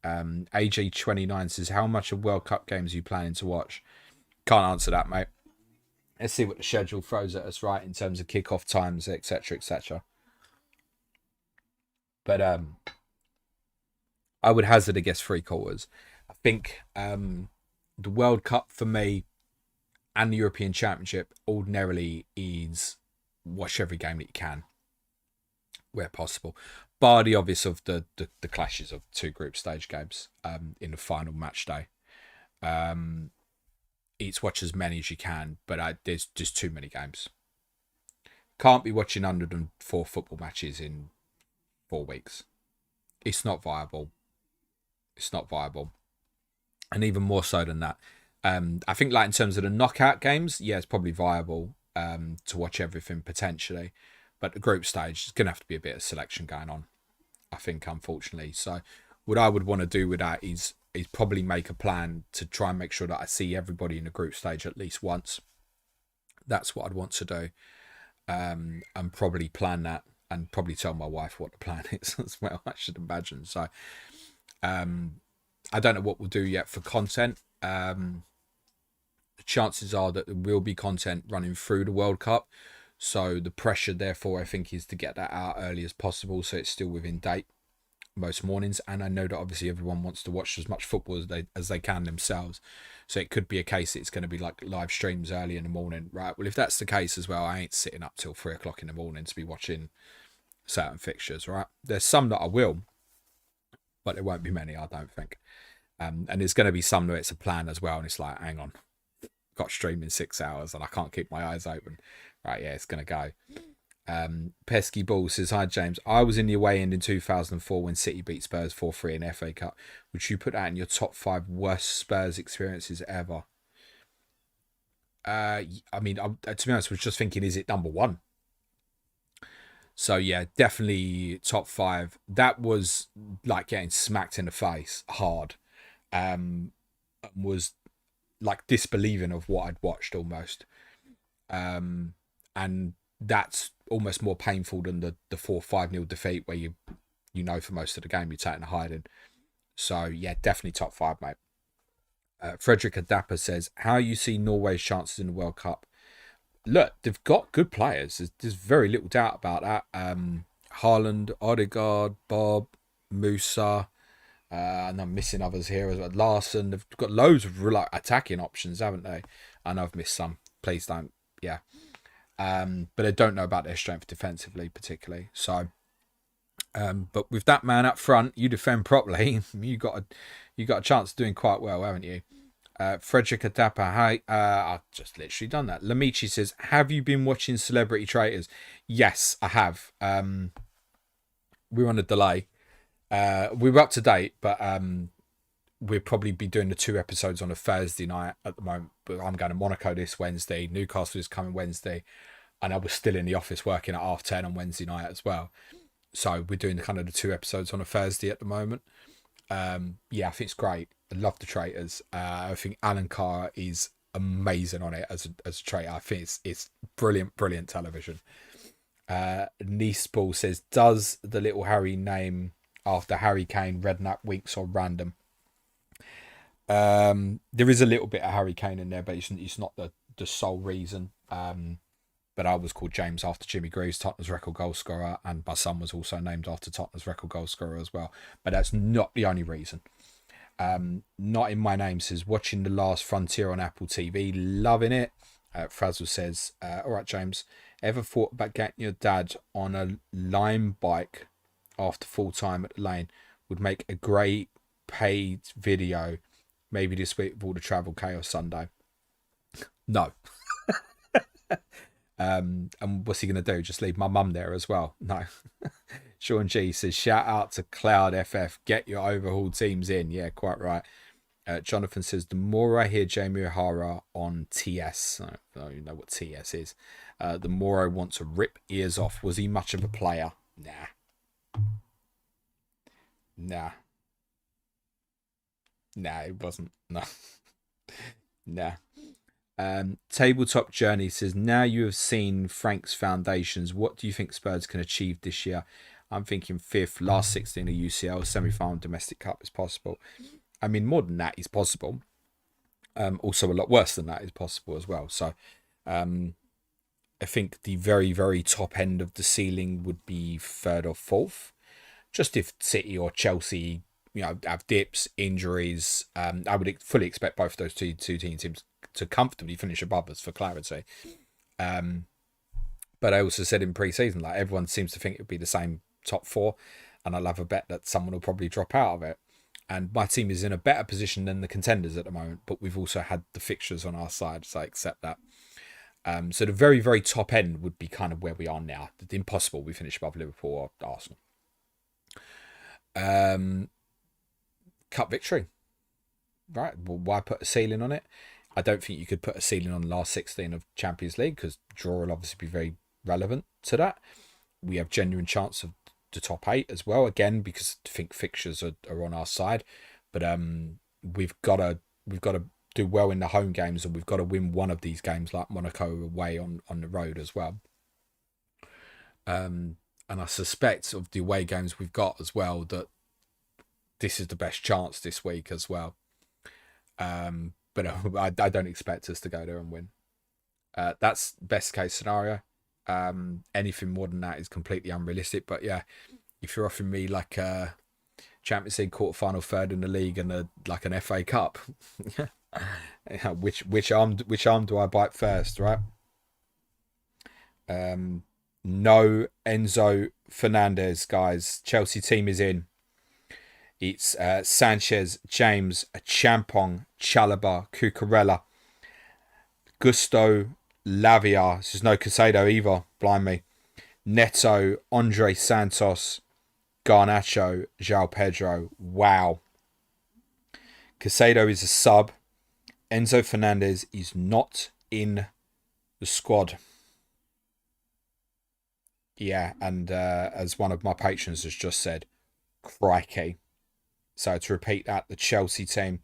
AJ29 says, how much of World Cup games are you planning to watch? Can't answer that, mate. Let's see what the schedule throws at us, right, in terms of kickoff times, etc., etc. But I would hazard a guess 3/4. I think the World Cup for me and the European Championship ordinarily is watch every game that you can, where possible. Bar the obvious of the clashes of 2 group stage games in the final match day. It's watch as many as you can, but there's just too many games. Can't be watching 104 football matches in 4 weeks. It's not viable. It's not viable. And even more so than that, I think like in terms of the knockout games, yeah, it's probably viable to watch everything potentially. But the group stage is going to have to be a bit of selection going on, I think, unfortunately. So what I would want to do with that is probably make a plan to try and make sure that I see everybody in the group stage at least once. That's what I'd want to do, and probably plan that, and probably tell my wife what the plan is as well, I should imagine. So I don't know what we'll do yet for content. The chances are that there will be content running through the World Cup. So the pressure, therefore, I think, is to get that out early as possible so it's still within date most mornings. And I know that obviously everyone wants to watch as much football as they can themselves. So it could be a case that it's going to be like live streams early in the morning, right? Well, if that's the case as well, I ain't sitting up till 3 o'clock in the morning to be watching certain fixtures, right? There's some that I will, but there won't be many, I don't think. And there's going to be some that it's a plan as well. And it's like, hang on, got stream in 6 hours and I can't keep my eyes open. Right, yeah, it's going to go. Pesky Ball says, hi, James. I was in the away end in 2004 when City beat Spurs 4-3 in FA Cup. Would you put that in your top 5 worst Spurs experiences ever? I mean, to be honest, I was just thinking, is it number 1? So, yeah, definitely top 5. That was like getting smacked in the face hard. Was like disbelieving of what I'd watched almost. And that's almost more painful than the 4-5-0 defeat where you know for most of the game you're taking a hiding. So, yeah, definitely top 5, mate. Frederick Adapa says, how you see Norway's chances in the World Cup? Look, they've got good players. There's very little doubt about that. Haaland, Odegaard, Bob, Musa, and I'm missing others here as well. Larson, they've got loads of attacking options, haven't they? I know I've missed some. Please don't. Yeah. But I don't know about their strength defensively particularly. So, but with that man up front, you defend properly. You got a chance of doing quite well, haven't you? Frederick Adapa, hi. I've just literally done that. Lamichi says, have you been watching Celebrity Traitors? Yes, I have. We're on a delay. We were up to date, but we'll probably be doing the 2 episodes on a Thursday night at the moment. But I'm going to Monaco this Wednesday. Newcastle is coming Wednesday. And I was still in the office working at 10:30 on Wednesday night as well. So we're doing the 2 episodes on a Thursday at the moment. Yeah, I think it's great. I love the Traitors. I think Alan Carr is amazing on it as a traitor. I think it's brilliant television. Nice Ball says, does the little Harry name after Harry Kane, Redknapp, Winks, or random? There is a little bit of Harry Kane in there, but it's not the sole reason. But I was called James after Jimmy Greaves, Tottenham's record goal scorer, and my son was also named after Tottenham's record goal scorer as well. But that's not the only reason. Not in my name says, watching The Last Frontier on Apple TV, loving it. Frazzle says, all right, James, ever thought about getting your dad on a Lime bike after full time at the lane? Would make a great paid video, maybe this week with all the travel chaos Sunday. No. And what's he going to do? Just leave my mum there as well? No. Sean G says, shout out to Cloud FF. Get your overhaul teams in. Yeah, quite right. Jonathan says, the more I hear Jamie O'Hara on TS, I don't even know what TS is, the more I want to rip ears off. Was he much of a player? Nah, it wasn't. No. Nah. Tabletop Journey says, now you have seen Frank's foundations, what do you think Spurs can achieve this year? I'm thinking 5th, last 16 of UCL, semi-final domestic cup is possible. I mean, more than that is possible. Also, a lot worse than that is possible as well. So, I think the very, very top end of the ceiling would be 3rd or 4th. Just if City or Chelsea, have dips, injuries, I would fully expect both of those two teams to comfortably finish above us for clarity. But I also said in pre-season, like, everyone seems to think it would be the same top 4, and I'll have a bet that someone will probably drop out of it. And my team is in a better position than the contenders at the moment, but we've also had the fixtures on our side, so I accept that. So the very, very top end would be kind of where we are now. The impossible, we finish above Liverpool or Arsenal. Cup victory. Right, well, why put a ceiling on it? I don't think you could put a ceiling on the last 16 of Champions League, because draw will obviously be very relevant to that. We have genuine chance of the top 8 as well, again, because I think fixtures are on our side. But we've got to do well in the home games, and we've got to win one of these games, like Monaco away on the road as well. And I suspect of the away games we've got as well that this is the best chance this week as well. But I don't expect us to go there and win. That's best case scenario. Anything more than that is completely unrealistic. But yeah, if you're offering me like a Champions League quarterfinal, third in the league, and like an FA Cup, which arm do I bite first, right? No Enzo Fernandez, guys. Chelsea team is in. It's Sanchez, James, Champong, Chalobah, Cucurella, Gusto, Lavia. This is no Caicedo either. Blind me. Neto, Andre Santos, Garnacho, João Pedro. Wow. Caicedo is a sub. Enzo Fernandez is not in the squad. Yeah, and as one of my patrons has just said, crikey. So to repeat that, the Chelsea team: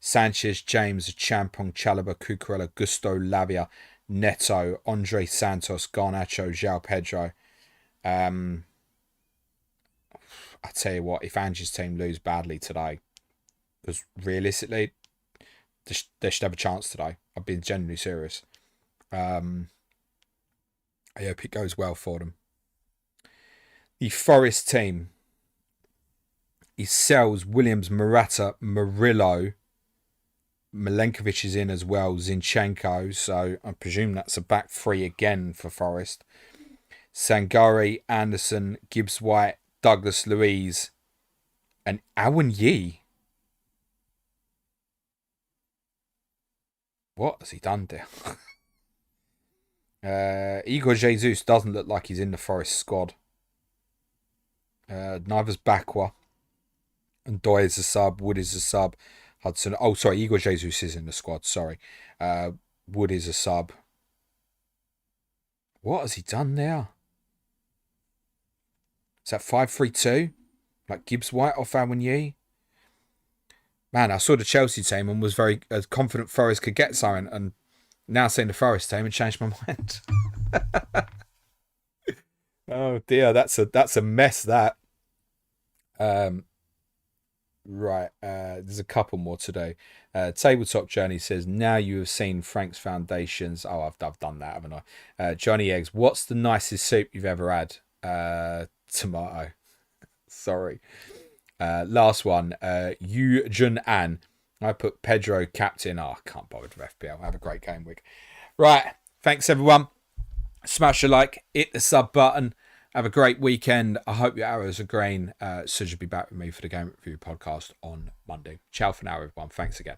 Sanchez, James, Champong, Chalobah, Cucurella, Gusto, Lavia, Neto, Andre Santos, Garnacho, João Pedro. I tell you what, if Angie's team lose badly today, because realistically, they should have a chance today. I've been genuinely serious. I hope it goes well for them. The Forest team is Sells, Williams, Morata, Murillo. Milenkovic is in as well, Zinchenko. So I presume that's a back three again for Forest. Sangare, Anderson, Gibbs-White, Douglas Luiz, and Awen Yi. What has he done there? Igor Jesus doesn't look like he's in the Forest squad. Neither's Bakwa. And Doy is a sub. Wood is a sub. Hudson. Oh, sorry. Igor Jesus is in the squad. Sorry. Wood is a sub. What has he done there? Is that 5-3-2? Like Gibbs-White off Awen Yi? Man, I saw the Chelsea team and was very confident Forest could get something. And now seeing the Forest team and changed my mind. Oh dear, that's a mess, that. Right, there's a couple more today. Tabletop Journey says, now you have seen Frank's Foundations. Oh, I've done that, haven't I? Johnny Eggs, what's the nicest soup you've ever had? Tomato. Sorry. Last one, Yu Jun An. I put Pedro captain. Oh, I can't bother with FPL. Have a great game week. Right, thanks everyone. Smash a like, hit the sub button. Have a great weekend. I hope your arrows are green. So you'll be back with me for the Game Review podcast on Monday. Ciao for now, everyone. Thanks again.